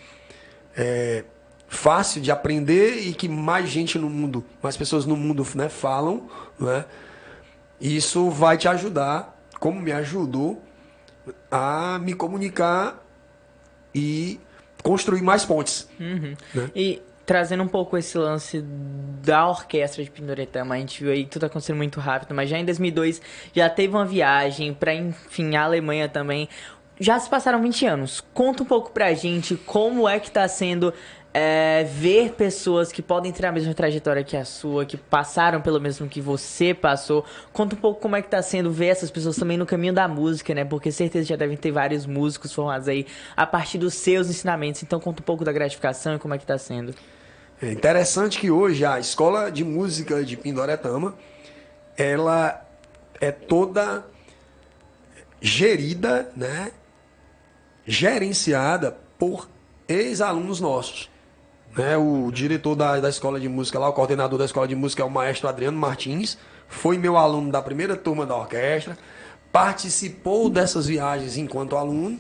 fácil de aprender e que mais gente no mundo, mais pessoas no mundo, né, falam, né? Isso vai te ajudar, como me ajudou, a me comunicar e construir mais pontes. Uhum. Né? E trazendo um pouco esse lance da orquestra de Pindoretama, a gente viu aí tudo acontecendo muito rápido, mas já em 2002 já teve uma viagem para, enfim, a Alemanha também. Já se passaram 20 anos. Conta um pouco pra gente como é que tá sendo ver pessoas que podem ter a mesma trajetória que a sua, que passaram pelo mesmo que você passou. Conta um pouco como é que tá sendo ver essas pessoas também no caminho da música, né? Porque certeza já devem ter vários músicos formados aí a partir dos seus ensinamentos. Então conta um pouco da gratificação e como é que tá sendo. É interessante que hoje a Escola de Música de Pindoretama, ela é toda gerida, né? Gerenciada por ex-alunos nossos. Né? O diretor da Escola de Música lá, o coordenador da Escola de Música é o maestro Adriano Martins, foi meu aluno da primeira turma da orquestra, participou dessas viagens enquanto aluno,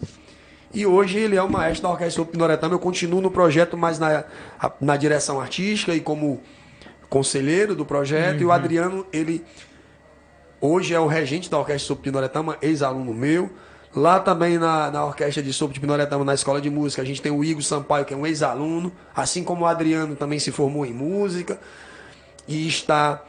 e hoje ele é o maestro da Orquestra Pindoretama. Eu continuo no projeto, mas na direção artística e como conselheiro do projeto. E o Adriano, ele hoje é o regente da Orquestra Pindoretama, ex-aluno meu. Lá também na Orquestra de Sopro de Pindoretama, na Escola de Música, a gente tem o Igor Sampaio, que é um ex-aluno. Assim como o Adriano também se formou em música e está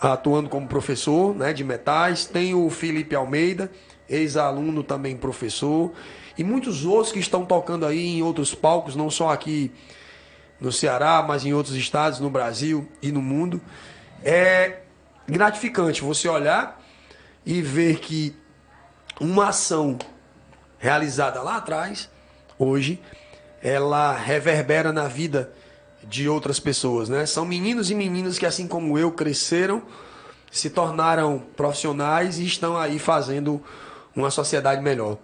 atuando como professor, né, de metais. Tem o Felipe Almeida, ex-aluno também professor. E muitos outros que estão tocando aí em outros palcos, não só aqui no Ceará, mas em outros estados, no Brasil e no mundo. É gratificante você olhar e ver que uma ação realizada lá atrás, hoje, ela reverbera na vida de outras pessoas, né? São meninos e meninas que, assim como eu, cresceram, se tornaram profissionais e estão aí fazendo uma sociedade melhor.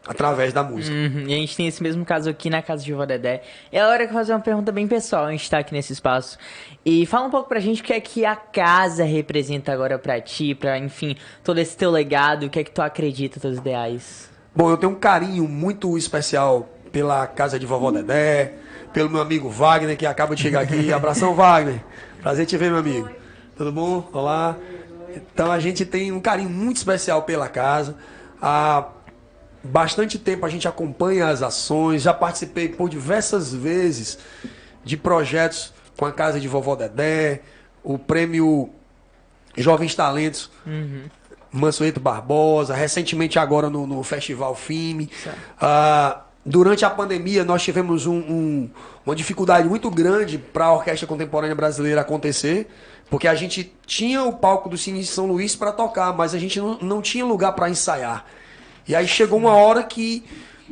Através da música. E a gente tem esse mesmo caso aqui na casa de Vovó Dedé. É a hora que eu vou fazer uma pergunta bem pessoal, a gente tá aqui nesse espaço. E fala um pouco pra gente o que é que a casa representa agora pra ti, pra, enfim, todo esse teu legado, o que é que tu acredita, teus ideais. Bom, eu tenho um carinho muito especial pela casa de Vovó Dedé, pelo meu amigo Wagner, que acaba de chegar aqui. Abração, Wagner. Prazer te ver, meu amigo. Tudo bom? Olá. Então a gente tem um carinho muito especial pela casa. Bastante tempo a gente acompanha as ações, já participei por diversas vezes de projetos com a casa de Vovó Dedé, o prêmio Jovens Talentos, Mansueto Barbosa, recentemente agora no Festival FIME. Durante a pandemia nós tivemos uma dificuldade muito grande para a Orquestra Contemporânea Brasileira acontecer, porque a gente tinha o palco do Cine de São Luís para tocar, mas a gente não tinha lugar para ensaiar. E aí chegou uma hora que,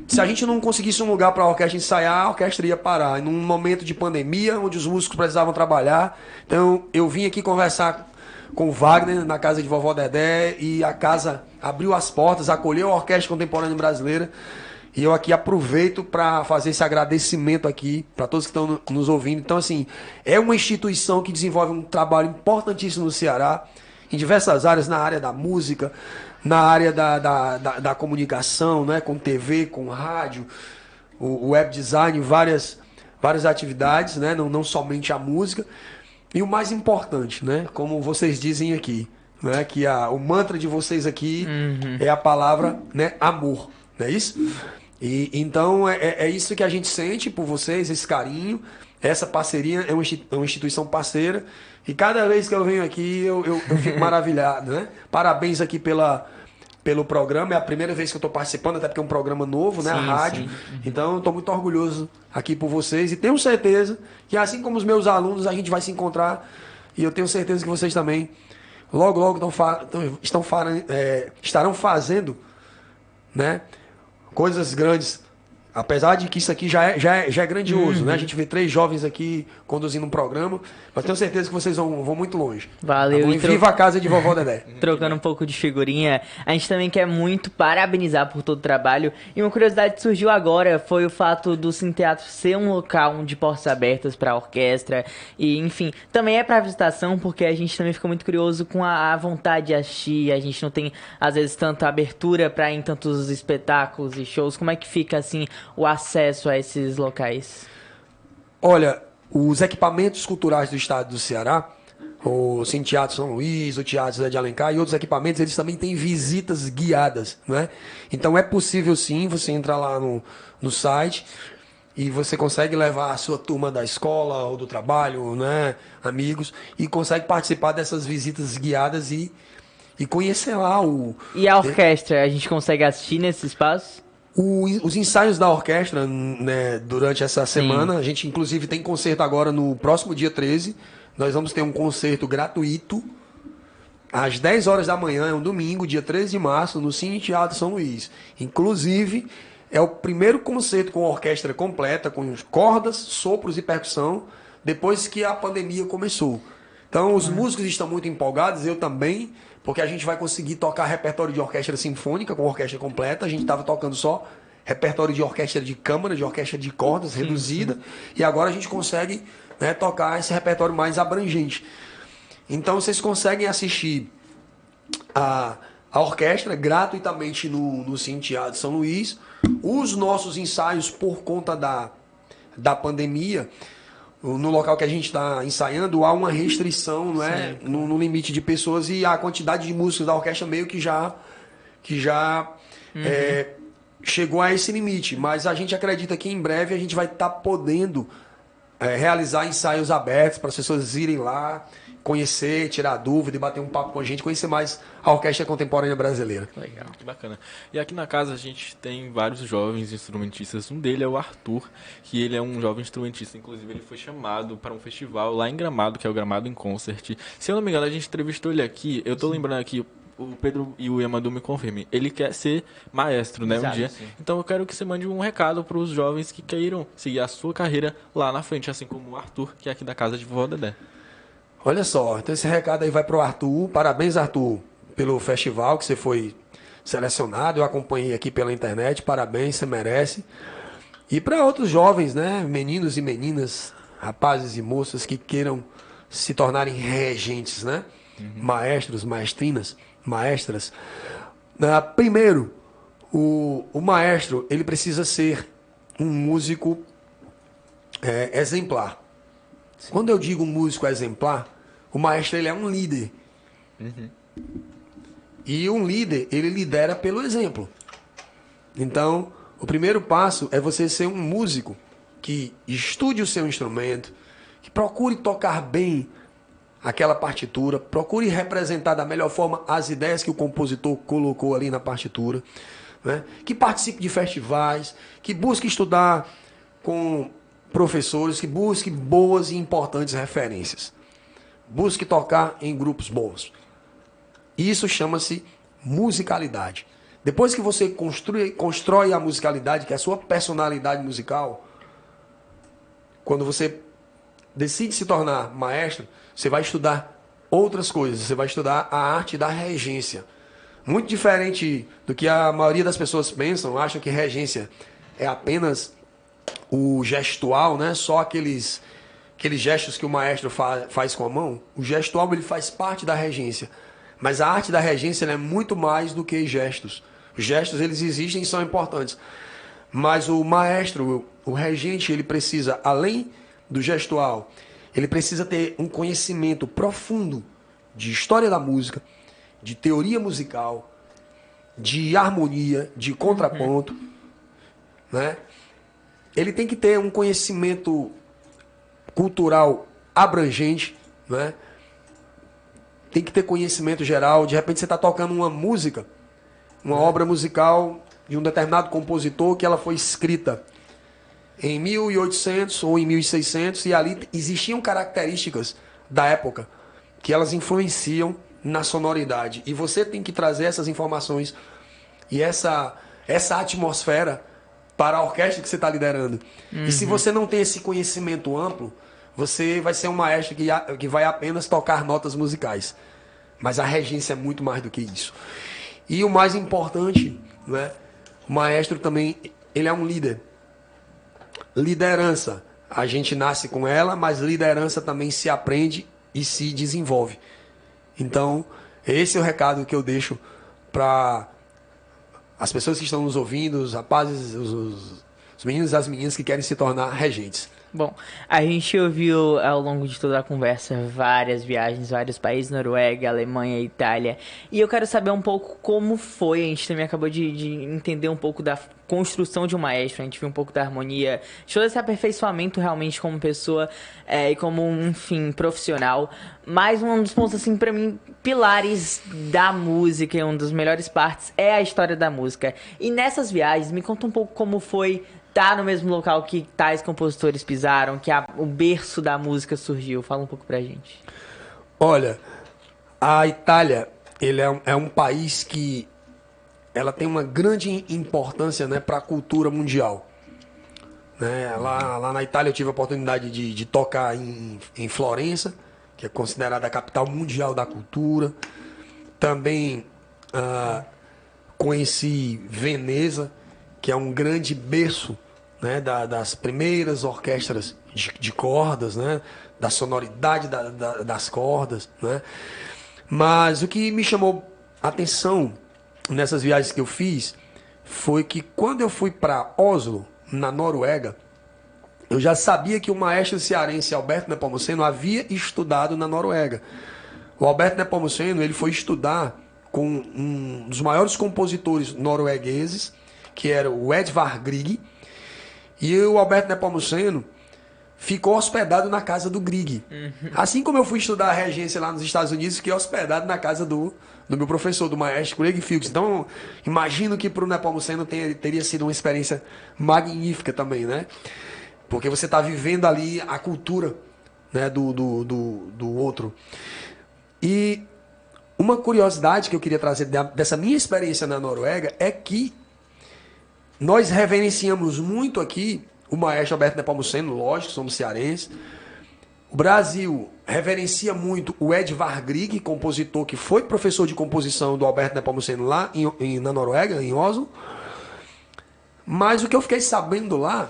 se a gente não conseguisse um lugar para a orquestra ensaiar, a orquestra ia parar. E num momento de pandemia, onde os músicos precisavam trabalhar, então eu vim aqui conversar com o Wagner na casa de Vovó Dedé, e a casa abriu as portas, acolheu a Orquestra Contemporânea Brasileira. E eu aqui aproveito para fazer esse agradecimento aqui para todos que estão nos ouvindo. Então, assim, é uma instituição que desenvolve um trabalho importantíssimo no Ceará, em diversas áreas, na área da música, na área da comunicação, né, com TV, com rádio, o web design, várias atividades, né, não somente a música. E o mais importante, né, como vocês dizem aqui, né, que o mantra de vocês aqui é a palavra, né, amor, não é isso? E então é isso que a gente sente por vocês, esse carinho. Essa parceria é uma instituição parceira. E cada vez que eu venho aqui, eu fico maravilhado, né? Parabéns aqui pelo programa. É a primeira vez que eu estou participando, até porque é um programa novo, né? Sim, a rádio. sim. Então, eu estou muito orgulhoso aqui por vocês. E tenho certeza que, assim como os meus alunos, a gente vai se encontrar. E eu tenho certeza que vocês também, logo, logo, estarão fazendo, né, coisas grandes. Apesar de que isso aqui já é grandioso, né? A gente vê 3 jovens aqui conduzindo um programa, mas tenho certeza que vocês vão muito longe. Valeu. Tá bom? E viva a casa de Vovó Dedé. Trocando um pouco de figurinha, a gente também quer muito parabenizar por todo o trabalho. E uma curiosidade que surgiu agora foi o fato do Cine Teatro ser um local de portas abertas para a orquestra. E, enfim, também é para visitação, porque a gente também fica muito curioso com a vontade de assistir. A gente não tem, às vezes, tanta abertura para ir em tantos espetáculos e shows. Como é que fica, assim, o acesso a esses locais? Olha, os equipamentos culturais do estado do Ceará, o Cine Teatro São Luís, o Teatro Zé de Alencar e outros equipamentos, eles também têm visitas guiadas, né? Então é possível sim você entrar lá no site e você consegue levar a sua turma da escola ou do trabalho, né, amigos, e consegue participar dessas visitas guiadas e conhecer lá E a orquestra, a gente consegue assistir nesse espaço? os ensaios da orquestra, né, durante essa semana. A gente inclusive tem concerto agora no próximo dia 13. Nós vamos ter um concerto gratuito às 10 horas da manhã, é um domingo, dia 13 de março, no Cine Teatro São Luís. Inclusive, é o primeiro concerto com orquestra completa, com cordas, sopros e percussão, depois que a pandemia começou. Então, os músicos estão muito empolgados, eu também, porque a gente vai conseguir tocar repertório de orquestra sinfônica com orquestra completa. A gente estava tocando só repertório de orquestra de câmara, de orquestra de cordas reduzida, e agora a gente consegue, né, tocar esse repertório mais abrangente. Então, vocês conseguem assistir a orquestra gratuitamente no Cine Teatro São Luís. Os nossos ensaios, por conta da pandemia, no local que a gente está ensaiando, há uma restrição, não é, no limite de pessoas, e a quantidade de músicos da orquestra meio que já chegou a esse limite. Mas a gente acredita que em breve a gente vai estar podendo realizar ensaios abertos para as pessoas irem lá, conhecer, tirar dúvida e bater um papo com a gente, conhecer mais a orquestra contemporânea brasileira. Legal, que bacana. E aqui na casa a gente tem vários jovens instrumentistas. Um deles é o Arthur, que ele é um jovem instrumentista. Inclusive, ele foi chamado para um festival lá em Gramado, que é o Gramado em Concert. Se eu não me engano, a gente entrevistou ele aqui. Eu tô lembrando aqui, o Pedro e o Yamandu me confirmem. Ele quer ser maestro, né, Exato, um dia. sim. Então eu quero que você mande um recado para os jovens que queiram seguir a sua carreira lá na frente, assim como o Arthur, que é aqui da casa de Vovó Dedé. Olha só, então esse recado aí vai pro Arthur. Parabéns, Arthur, pelo festival que você foi selecionado. Eu acompanhei aqui pela internet. Parabéns, você merece. E para outros jovens, né, meninos e meninas, rapazes e moças que queiram se tornarem regentes, né? Maestros, maestrinas, maestras. Primeiro, o maestro, ele precisa ser um músico exemplar. Quando eu digo um músico exemplar, o maestro, ele é um líder. E um líder, ele lidera pelo exemplo. Então, o primeiro passo é você ser um músico que estude o seu instrumento, que procure tocar bem aquela partitura, procure representar da melhor forma as ideias que o compositor colocou ali na partitura, né? Que participe de festivais, que busque estudar com professores, que busque boas e importantes referências. Busque tocar em grupos bons. Isso chama-se musicalidade. Depois que você constrói a musicalidade, que é a sua personalidade musical, quando você decide se tornar maestro, você vai estudar outras coisas. Você vai estudar a arte da regência. Muito diferente do que a maioria das pessoas pensam, acham que regência é apenas o gestual, né? Só aqueles gestos que o maestro faz com a mão. O gestual, ele faz parte da regência. Mas a arte da regência, ela é muito mais do que gestos. Os gestos, eles existem e são importantes. Mas o maestro, o regente, ele precisa, além do gestual, ele precisa ter um conhecimento profundo de história da música, de teoria musical, de harmonia, de contraponto, né? Ele tem que ter um conhecimento cultural abrangente, né? Tem que ter conhecimento geral. De repente você está tocando uma música, uma obra musical de um determinado compositor que ela foi escrita em 1800 ou em 1600 e ali existiam características da época que elas influenciam na sonoridade. E você tem que trazer essas informações e essa atmosfera para a orquestra que você está liderando. E se você não tem esse conhecimento amplo, você vai ser um maestro que vai apenas tocar notas musicais. Mas a regência é muito mais do que isso. E o mais importante, né, o maestro também, ele é um líder. Liderança, a gente nasce com ela, mas liderança também se aprende e se desenvolve. Então, esse é o recado que eu deixo para as pessoas que estão nos ouvindo, os rapazes, os meninos e as meninas que querem se tornar regentes. Bom, a gente ouviu ao longo de toda a conversa várias viagens, vários países, Noruega, Alemanha, Itália. E eu quero saber um pouco como foi. A gente também acabou de entender um pouco da construção de um maestro, a gente viu um pouco da harmonia, de todo esse aperfeiçoamento realmente como pessoa e como, enfim, profissional. Mas um dos pontos, assim, pra mim, pilares da música e uma das melhores partes é a história da música. E nessas viagens, me conta um pouco como foi tá no mesmo local que tais compositores pisaram, que o berço da música surgiu. Fala um pouco pra gente. Olha, a Itália, ele é um país que ela tem uma grande importância, né, para a cultura mundial. Né? Lá na Itália eu tive a oportunidade de tocar em Florença, que é considerada a capital mundial da cultura. Também conheci Veneza, que é um grande berço, né, das primeiras orquestras de cordas, né, da sonoridade das cordas. Né. Mas o que me chamou a atenção nessas viagens que eu fiz foi que quando eu fui para Oslo, na Noruega, eu já sabia que o maestro cearense Alberto Nepomuceno havia estudado na Noruega. O Alberto Nepomuceno, ele foi estudar com um dos maiores compositores noruegueses, que era o Edvard Grieg, e o Alberto Nepomuceno ficou hospedado na casa do Grieg. Assim como eu fui estudar a regência lá nos Estados Unidos, fiquei hospedado na casa do meu professor, do maestro Grieg Filks. Então, imagino que para o Nepomuceno teria sido uma experiência magnífica também, né? Porque você está vivendo ali a cultura, né, do outro. E uma curiosidade que eu queria trazer dessa minha experiência na Noruega é que nós reverenciamos muito aqui o maestro Alberto Nepomuceno, lógico, somos cearenses. O Brasil reverencia muito o Edvard Grieg, compositor que foi professor de composição do Alberto Nepomuceno lá na Noruega, em Oslo. Mas o que eu fiquei sabendo lá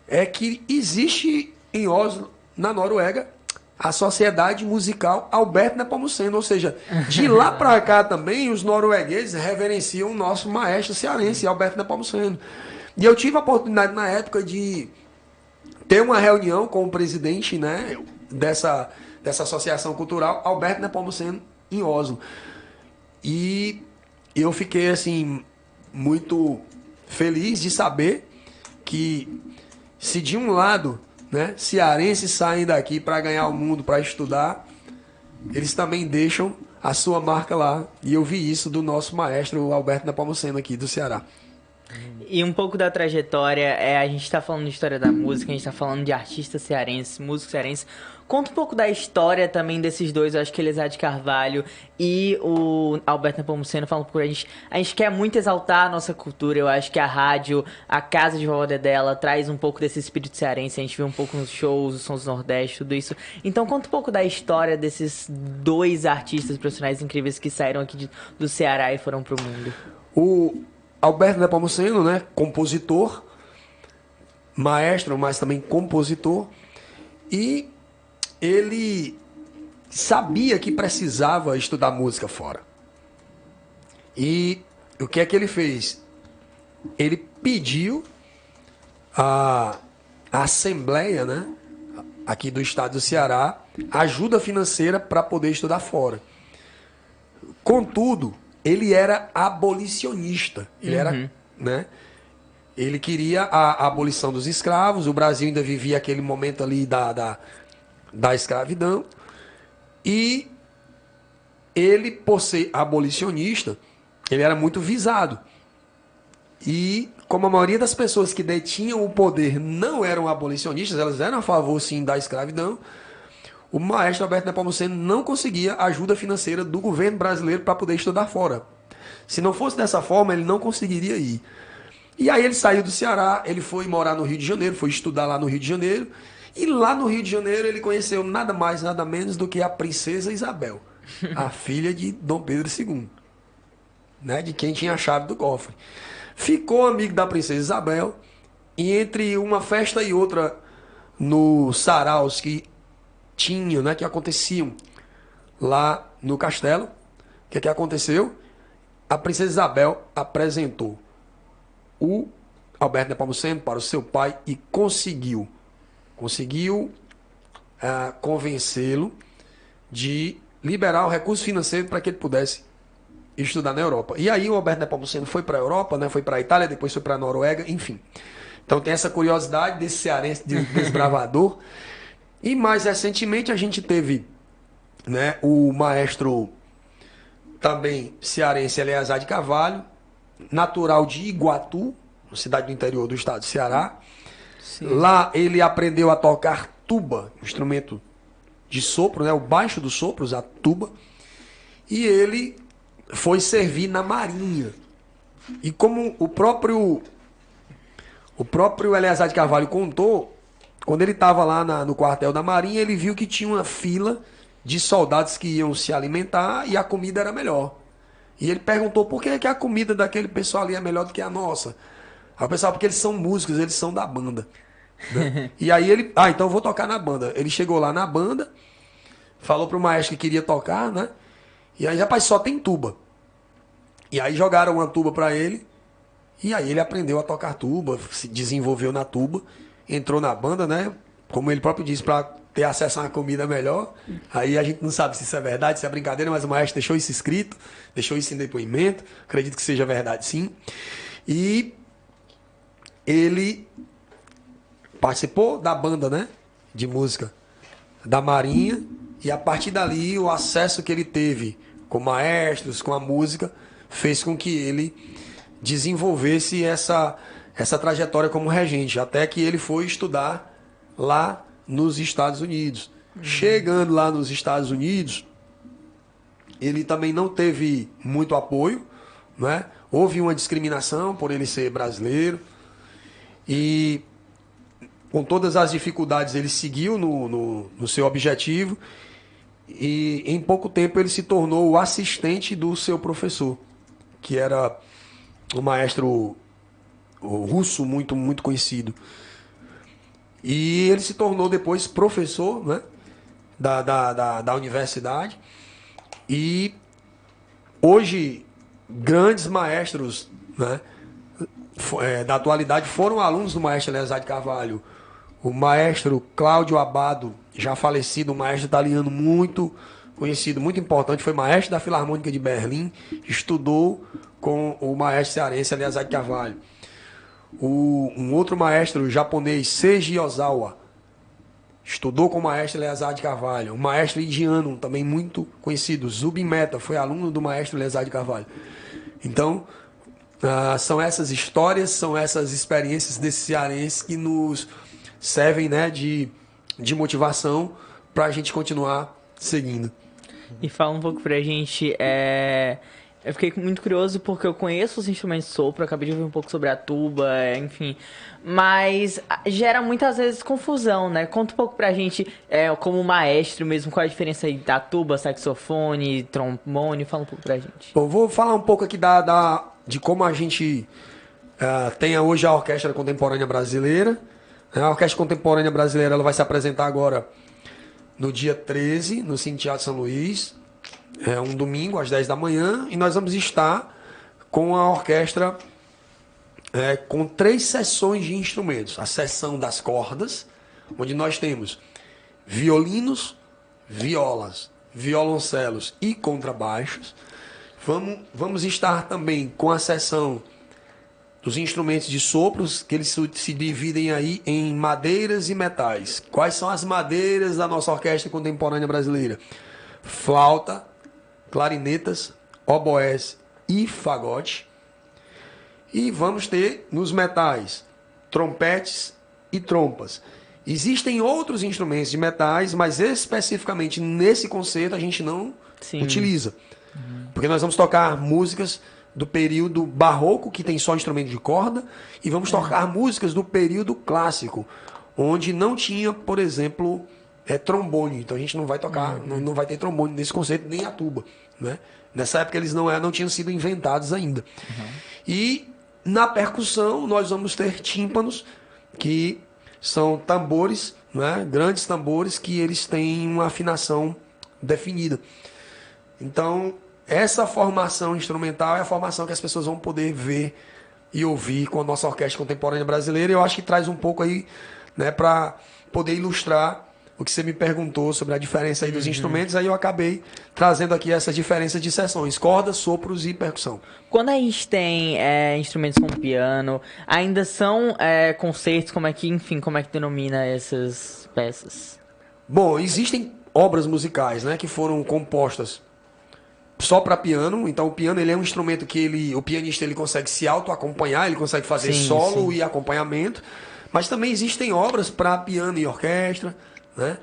é que existe em Oslo, na Noruega, a Sociedade Musical Alberto Nepomuceno. Ou seja, de lá para cá também os noruegueses reverenciam o nosso maestro cearense, Alberto Nepomuceno. E eu tive a oportunidade na época de ter uma reunião com o presidente, né, dessa associação cultural, Alberto Nepomuceno, em Oslo. E eu fiquei assim muito feliz de saber que se de um lado, né, cearenses saem daqui para ganhar o mundo, para estudar, eles também deixam a sua marca lá. E eu vi isso do nosso maestro Alberto Nepomuceno aqui do Ceará. E um pouco da trajetória, a gente está falando de história da música, a gente está falando de artistas cearenses, músicos cearenses. Conta um pouco da história também desses dois, eu acho que Elisá de Carvalho e o Alberto Nepomuceno falam por a gente. A gente quer muito exaltar a nossa cultura, eu acho que a rádio, a casa de vovó dela traz um pouco desse espírito cearense, a gente vê um pouco nos shows, os Sons do Nordeste, tudo isso. Então conta um pouco da história desses dois artistas profissionais incríveis que saíram aqui do Ceará e foram pro mundo. O Alberto Nepomuceno, né, compositor, maestro, mas também compositor, e ele sabia que precisava estudar música fora. E o que é que ele fez? Ele pediu à Assembleia, né, aqui do estado do Ceará, ajuda financeira para poder estudar fora. Contudo, ele era abolicionista. Ele era, né? Ele queria a abolição dos escravos. O Brasil ainda vivia aquele momento ali da escravidão. E ele, por ser abolicionista, ele era muito visado. E como a maioria das pessoas que detinham o poder não eram abolicionistas, elas eram a favor, sim, da escravidão, o maestro Alberto Nepomuceno não conseguia ajuda financeira do governo brasileiro para poder estudar fora. Se não fosse dessa forma, ele não conseguiria ir. E aí ele saiu do Ceará, ele foi morar no Rio de Janeiro, foi estudar lá no Rio de Janeiro. E lá no Rio de Janeiro ele conheceu nada mais, nada menos do que a princesa Isabel, a filha de Dom Pedro II, né, de quem tinha a chave do cofre. Ficou amigo da princesa Isabel e entre uma festa e outra no saraus que tinham, né, que aconteciam lá no castelo, o que aconteceu? A princesa Isabel apresentou o Alberto Nepomuceno para o seu pai e conseguiu conseguiu convencê-lo de liberar o recurso financeiro para que ele pudesse estudar na Europa. E aí o Alberto Nepomuceno foi para a Europa, né? Foi para a Itália, depois foi para a Noruega, enfim. Então tem essa curiosidade desse cearense desbravador. E mais recentemente a gente teve, né, o maestro também cearense Eleazar de Carvalho, natural de Iguatu, cidade do interior do estado do Ceará. Sim. Lá ele aprendeu a tocar tuba, instrumento de sopro, né, o baixo dos sopros, a tuba. E ele foi servir na Marinha. E como o próprio Eleazar de Carvalho contou, quando ele estava lá no quartel da Marinha, ele viu que tinha uma fila de soldados que iam se alimentar e a comida era melhor. E ele perguntou por que a comida daquele pessoal ali é melhor do que a nossa. Aí o pessoal, porque eles são músicos, eles são da banda. Né? E aí ele, então eu vou tocar na banda. Ele chegou lá na banda, falou pro maestro que queria tocar, né? E aí, rapaz, só tem tuba. E aí jogaram uma tuba pra ele, e aí ele aprendeu a tocar tuba, se desenvolveu na tuba, entrou na banda, né? Como ele próprio disse, pra ter acesso a uma comida melhor. Aí a gente não sabe se isso é verdade, se é brincadeira, mas o maestro deixou isso escrito, deixou isso em depoimento. Acredito que seja verdade, sim. E ele participou da banda, né, de música da Marinha, e a partir dali o acesso que ele teve com maestros, com a música, fez com que ele desenvolvesse essa trajetória como regente, até que ele foi estudar lá nos Estados Unidos. Chegando lá nos Estados Unidos, ele também não teve muito apoio, né? Houve uma discriminação por ele ser brasileiro, e com todas as dificuldades ele seguiu no seu objetivo, e em pouco tempo ele se tornou o assistente do seu professor, que era um maestro russo muito, muito conhecido. E ele se tornou depois professor, né, da universidade. E hoje grandes maestros, né, da atualidade foram alunos do maestro Eleazar de Carvalho. O maestro Cláudio Abbado, já falecido, um maestro italiano muito conhecido, muito importante, foi maestro da Filarmônica de Berlim, estudou com o maestro cearense Eleazar de Carvalho. Um outro maestro japonês, Seiji Ozawa, estudou com o maestro Eleazar de Carvalho. Um maestro indiano, também muito conhecido, Zubin Mehta, foi aluno do maestro Eleazar de Carvalho. Então, são essas histórias, são essas experiências desses cearenses que nos servem, né, de motivação para a gente continuar seguindo. E fala um pouco pra gente, eu fiquei muito curioso porque eu conheço os instrumentos de sopro, acabei de ouvir um pouco sobre a tuba, enfim, mas gera muitas vezes confusão, né? Conta um pouco pra gente, como maestro mesmo, qual a diferença aí da tuba, saxofone, trombone, fala um pouco pra gente. Bom, vou falar um pouco aqui de como a gente tem hoje a Orquestra Contemporânea Brasileira. A Orquestra Contemporânea Brasileira ela vai se apresentar agora no dia 13, no Cine Teatro São Luís. É um domingo, às 10 da manhã. E nós vamos estar com a orquestra com 3 sessões de instrumentos. A sessão das cordas, onde nós temos violinos, violas, violoncelos e contrabaixos. Vamos estar também com a sessão dos instrumentos de sopros, que eles se dividem aí em madeiras e metais. Quais são as madeiras da nossa Orquestra Contemporânea Brasileira? Flauta, clarinetas, oboés e fagote. E vamos ter nos metais trompetes e trompas. Existem outros instrumentos de metais, mas especificamente nesse concerto a gente não utiliza. Porque nós vamos tocar músicas do período barroco, que tem só instrumento de corda, e vamos tocar músicas do período clássico, onde não tinha, por exemplo, trombone. Então a gente não vai tocar, não vai ter trombone nesse concerto, nem a tuba, né? Nessa época eles não tinham sido inventados ainda. E na percussão nós vamos ter tímpanos, que são tambores, né? Grandes tambores, que eles têm uma afinação definida. Então essa formação instrumental é a formação que as pessoas vão poder ver e ouvir com a nossa Orquestra Contemporânea Brasileira. Eu acho que traz um pouco aí né, para poder ilustrar o que você me perguntou sobre a diferença aí dos instrumentos. Aí eu acabei trazendo aqui essas diferenças de seções: cordas, sopros e percussão. Quando a gente tem instrumentos como piano, ainda são concertos, como é que denomina essas peças? Bom, existem obras musicais, né, que foram compostas só para piano. Então o piano ele é um instrumento que o pianista ele consegue se auto-acompanhar, ele consegue fazer Sim, solo sim. e acompanhamento. Mas também existem obras para piano e orquestra, né?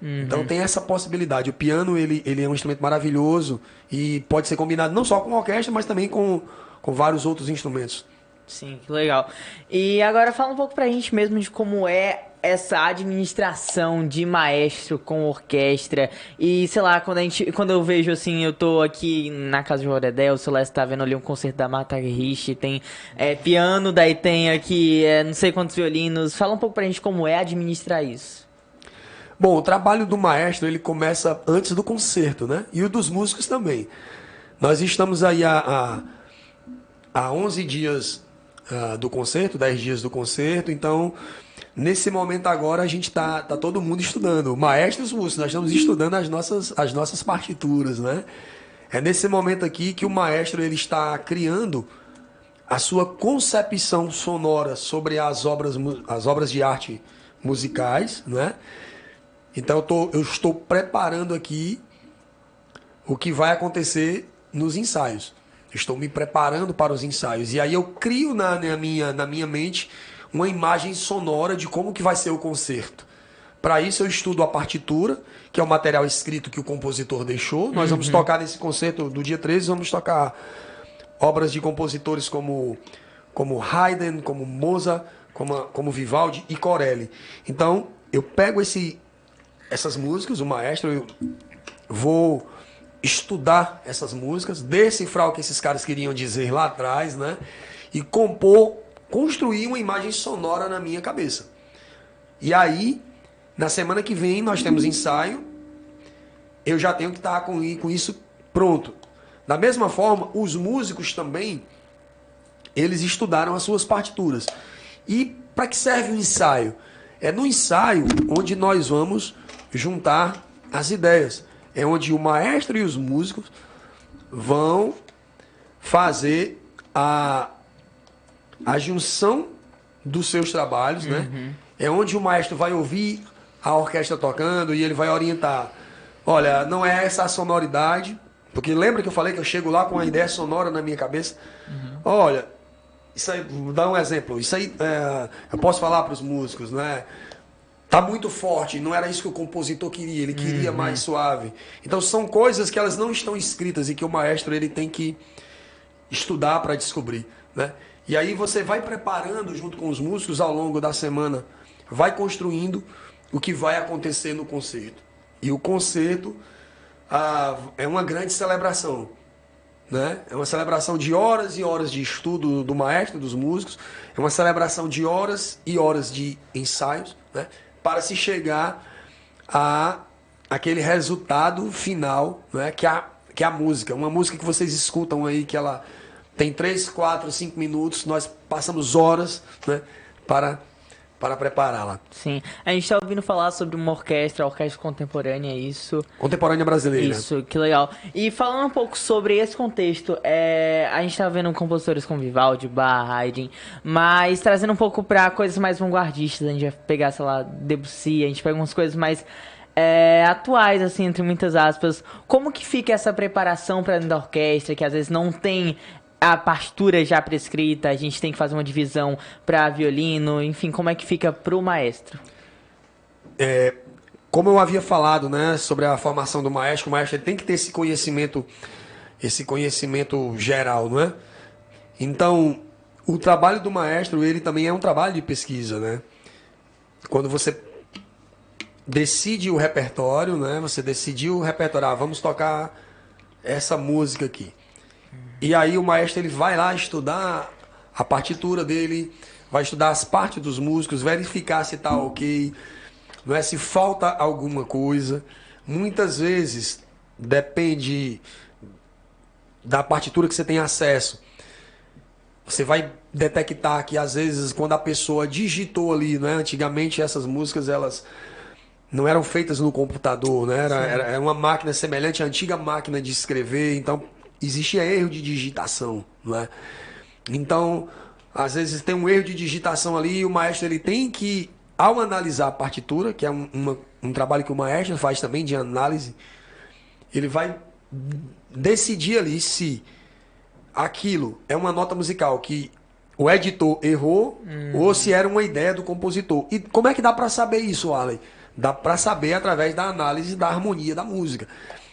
Então tem essa possibilidade. O piano ele é um instrumento maravilhoso e pode ser combinado não só com orquestra, mas também com vários outros instrumentos. Sim, que legal. E agora fala um pouco pra gente mesmo de como é essa administração de maestro com orquestra. E sei lá, quando eu vejo assim, eu tô aqui na casa de Roredé, o Celeste tá vendo ali um concerto da Martha Rich, tem piano, daí tem aqui não sei quantos violinos. Fala um pouco pra gente como é administrar isso. Bom, o trabalho do maestro ele começa antes do concerto, né? E o dos músicos também. Nós estamos aí há 11 dias do concerto, 10 dias do concerto. Então, nesse momento agora, a gente tá todo mundo estudando. O maestro e os músicos, nós estamos estudando as nossas partituras, né? É nesse momento aqui que o maestro ele está criando a sua concepção sonora sobre as obras de arte musicais, né? Então eu estou preparando aqui o que vai acontecer nos ensaios. Estou me preparando para os ensaios. E aí eu crio na minha mente uma imagem sonora de como que vai ser o concerto. Para isso eu estudo a partitura, que é o material escrito que o compositor deixou. Nós vamos tocar nesse concerto do dia 13, vamos tocar obras de compositores como Haydn, como Mozart, como Vivaldi e Corelli. Então eu pego essas músicas, o maestro, eu vou estudar essas músicas, decifrar o que esses caras queriam dizer lá atrás, né? E construir uma imagem sonora na minha cabeça. E aí, na semana que vem, nós temos ensaio, eu já tenho que estar com isso pronto. Da mesma forma, os músicos também, eles estudaram as suas partituras. E para que serve o ensaio? É no ensaio onde nós vamos juntar as ideias. É onde o maestro e os músicos vão fazer a junção dos seus trabalhos, né? É onde o maestro vai ouvir a orquestra tocando e ele vai orientar. Olha, não é essa a sonoridade, porque lembra que eu falei que eu chego lá com a ideia sonora na minha cabeça? Olha, isso aí, vou dar um exemplo. Isso aí eu posso falar para os músicos, né? Tá muito forte, não era isso que o compositor queria, ele queria mais suave. Então são coisas que elas não estão escritas e que o maestro ele tem que estudar para descobrir, né? E aí você vai preparando junto com os músicos ao longo da semana, vai construindo o que vai acontecer no concerto. E o concerto é uma grande celebração, né? É uma celebração de horas e horas de estudo do maestro, dos músicos, é uma celebração de horas e horas de ensaios, né? Para se chegar a aquele resultado final, né? Que é a música. Uma música que vocês escutam aí, que ela tem 3, 4, 5 minutos, nós passamos horas, né? Para prepará-la. Sim. A gente tá ouvindo falar sobre uma orquestra contemporânea, isso. Contemporânea brasileira. Isso, que legal. E falando um pouco sobre esse contexto, a gente tá vendo compositores como Vivaldi, Bach, Haydn, mas trazendo um pouco pra coisas mais vanguardistas, a gente vai pegar, sei lá, Debussy, a gente pega umas coisas mais atuais, assim, entre muitas aspas. Como que fica essa preparação pra dentro da orquestra, que às vezes não tem a partitura já prescrita, a gente tem que fazer uma divisão para violino, enfim, como é que fica pro maestro? Como eu havia falado, né, sobre a formação do maestro, o maestro ele tem que ter esse conhecimento geral, não é? Então, o trabalho do maestro, ele também é um trabalho de pesquisa, né? Quando você decide o repertório, né, você decidiu o repertório, vamos tocar essa música aqui. E aí o maestro ele vai lá estudar a partitura dele, vai estudar as partes dos músicos, verificar se está ok, não é, se falta alguma coisa. Muitas vezes depende da partitura que você tem acesso. Você vai detectar que às vezes quando a pessoa digitou ali, né? Antigamente essas músicas elas não eram feitas no computador, né? Era uma máquina semelhante à antiga máquina de escrever, então existia erro de digitação, né? Então, às vezes tem um erro de digitação ali e o maestro ele tem que, ao analisar a partitura, que é um trabalho que o maestro faz também de análise, ele vai decidir ali se aquilo é uma nota musical que o editor errou ou se era uma ideia do compositor. E como é que dá para saber isso, Arley? Dá para saber através da análise da harmonia da música.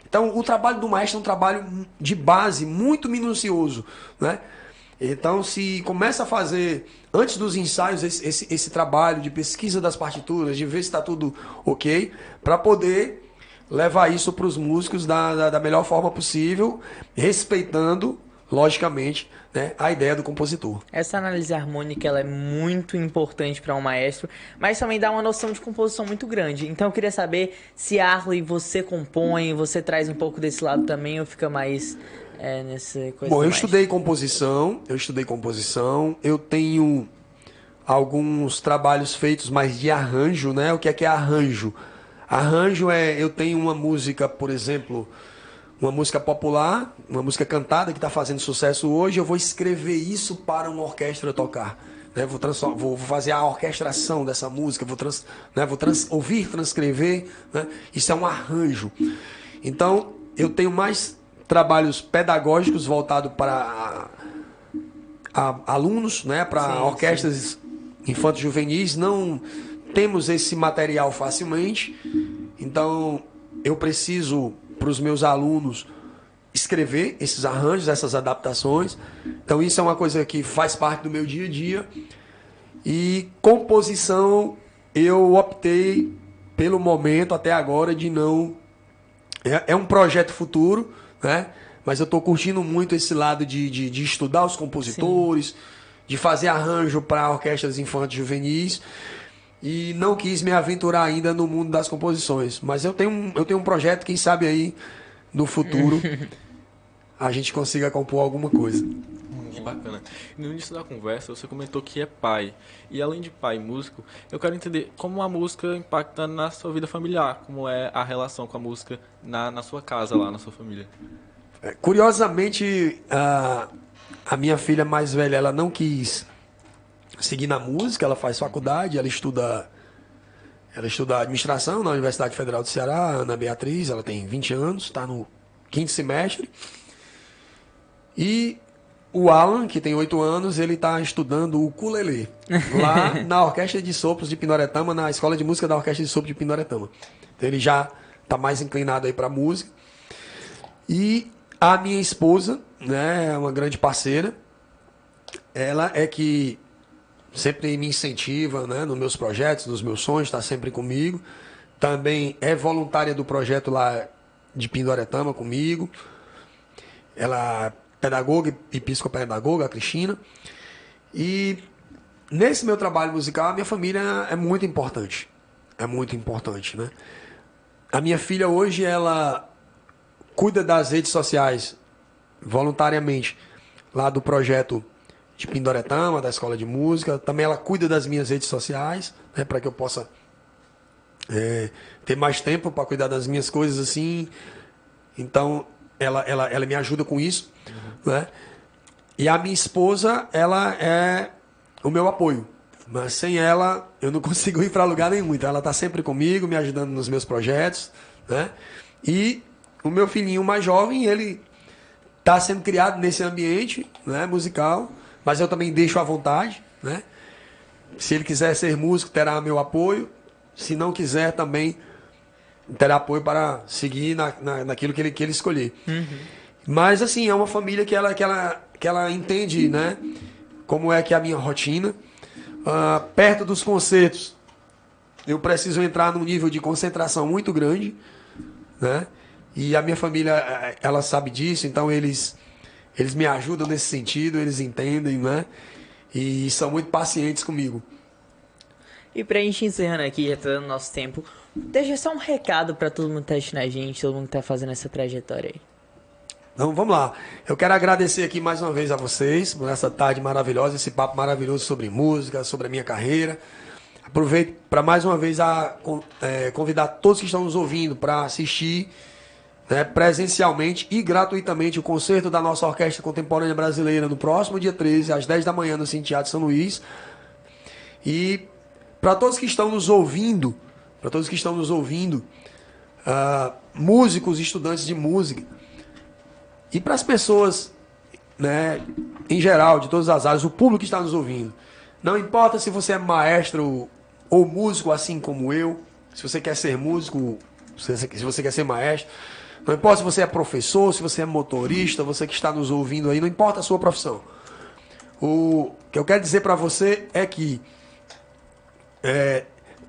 Então, o trabalho do maestro é um trabalho de base muito minucioso, né? Então, se começa a fazer, antes dos ensaios, esse trabalho de pesquisa das partituras, de ver se está tudo ok, para poder levar isso para os músicos da melhor forma possível, respeitando, logicamente, né, a ideia do compositor. Essa análise harmônica ela é muito importante para um maestro, mas também dá uma noção de composição muito grande. Então eu queria saber se, Arley, você compõe, você traz um pouco desse lado também ou fica mais nessa coisa. Bom, do eu maestro? estudei composição, eu tenho alguns trabalhos feitos mais de arranjo, né? O que é arranjo? Arranjo eu tenho uma música, por exemplo, uma música popular, uma música cantada que está fazendo sucesso hoje, eu vou escrever isso para uma orquestra tocar. Né? Vou fazer a orquestração dessa música, vou ouvir, transcrever. Né? Isso é um arranjo. Então, eu tenho mais trabalhos pedagógicos voltados para alunos, né? Para orquestras infantos juvenis. Não temos esse material facilmente, então eu preciso, para os meus alunos, escrever esses arranjos, essas adaptações. Então isso é uma coisa que faz parte do meu dia a dia. E composição, eu optei pelo momento até agora de não... É um projeto futuro, né? Mas eu estou curtindo muito esse lado de estudar os compositores, de fazer arranjo para orquestras infantis juvenis. E não quis me aventurar ainda no mundo das composições. Mas eu tenho um projeto, quem sabe aí, no futuro, a gente consiga compor alguma coisa. Que bacana. No início da conversa, você comentou que é pai. E além de pai e músico, eu quero entender como a música impacta na sua vida familiar. Como é a relação com a música na sua casa, lá na sua família. Curiosamente, a minha filha mais velha, ela não quis seguir na música, ela faz faculdade, ela estuda administração na Universidade Federal do Ceará, Ana Beatriz, ela tem 20 anos, está no 5º semestre. E o Alan, que tem 8 anos, ele está estudando o ukulele, lá na Orquestra de Sopros de Pindoretama, na Escola de Música da Orquestra de Sopros de Pindoretama. Então ele já está mais inclinado aí para música. E a minha esposa, né, é uma grande parceira, ela é que sempre me incentiva, né, nos meus projetos, nos meus sonhos, está sempre comigo. Também é voluntária do projeto lá de Pindoretama comigo. Ela é pedagoga e psicopedagoga, a Cristina. E nesse meu trabalho musical, a minha família é muito importante. É muito importante, né? A minha filha hoje, ela cuida das redes sociais voluntariamente lá do projeto de Pindoretama, da Escola de Música. Também ela cuida das minhas redes sociais, né, para que eu possa ter mais tempo para cuidar das minhas coisas assim. Então, ela me ajuda com isso. Né? E a minha esposa, ela é o meu apoio. Mas sem ela, eu não consigo ir para lugar nenhum. Então, ela está sempre comigo, me ajudando nos meus projetos. Né? E o meu filhinho mais jovem, ele está sendo criado nesse ambiente, né, musical. Mas eu também deixo à vontade, né? Se ele quiser ser músico, terá meu apoio. Se não quiser, também terá apoio para seguir naquilo que ele escolher. Mas, assim, é uma família que ela entende, né? Como é que é a minha rotina. Perto dos concertos, eu preciso entrar num nível de concentração muito grande, né? E a minha família, ela sabe disso, então eles me ajudam nesse sentido, eles entendem, né? E são muito pacientes comigo. E pra gente encerrando aqui, já tá dando nosso tempo, deixa só um recado pra todo mundo que tá assistindo a gente, todo mundo que tá fazendo essa trajetória aí. Então vamos lá. Eu quero agradecer aqui mais uma vez a vocês por essa tarde maravilhosa, esse papo maravilhoso sobre música, sobre a minha carreira. Aproveito para mais uma vez convidar todos que estão nos ouvindo para assistir, né, presencialmente e gratuitamente o concerto da nossa Orquestra Contemporânea Brasileira no próximo dia 13, às 10 da manhã, no Cine Teatro São Luís. E para todos que estão nos ouvindo, músicos, estudantes de música, e para as pessoas, né, em geral, de todas as áreas, o público que está nos ouvindo, não importa se você é maestro ou músico assim como eu, se você quer ser músico, se você quer ser maestro, não importa se você é professor, se você é motorista, você que está nos ouvindo aí, não importa a sua profissão. O que eu quero dizer para você é que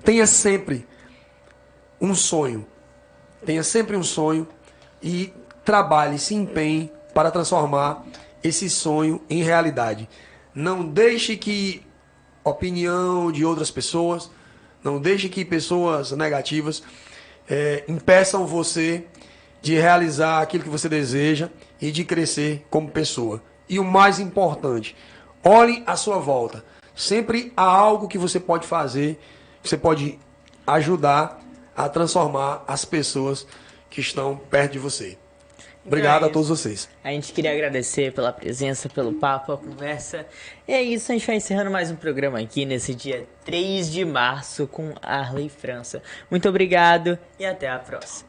tenha sempre um sonho. Tenha sempre um sonho e trabalhe, se empenhe para transformar esse sonho em realidade. Não deixe que opinião de outras pessoas, não deixe que pessoas negativas impeçam você de realizar aquilo que você deseja e de crescer como pessoa. E o mais importante, olhe à sua volta. Sempre há algo que você pode fazer, que você pode ajudar a transformar as pessoas que estão perto de você. Obrigado a todos vocês. A gente queria agradecer pela presença, pelo papo, a conversa. E é isso, a gente vai encerrando mais um programa aqui nesse dia 3 de março com Arley França. Muito obrigado e até a próxima.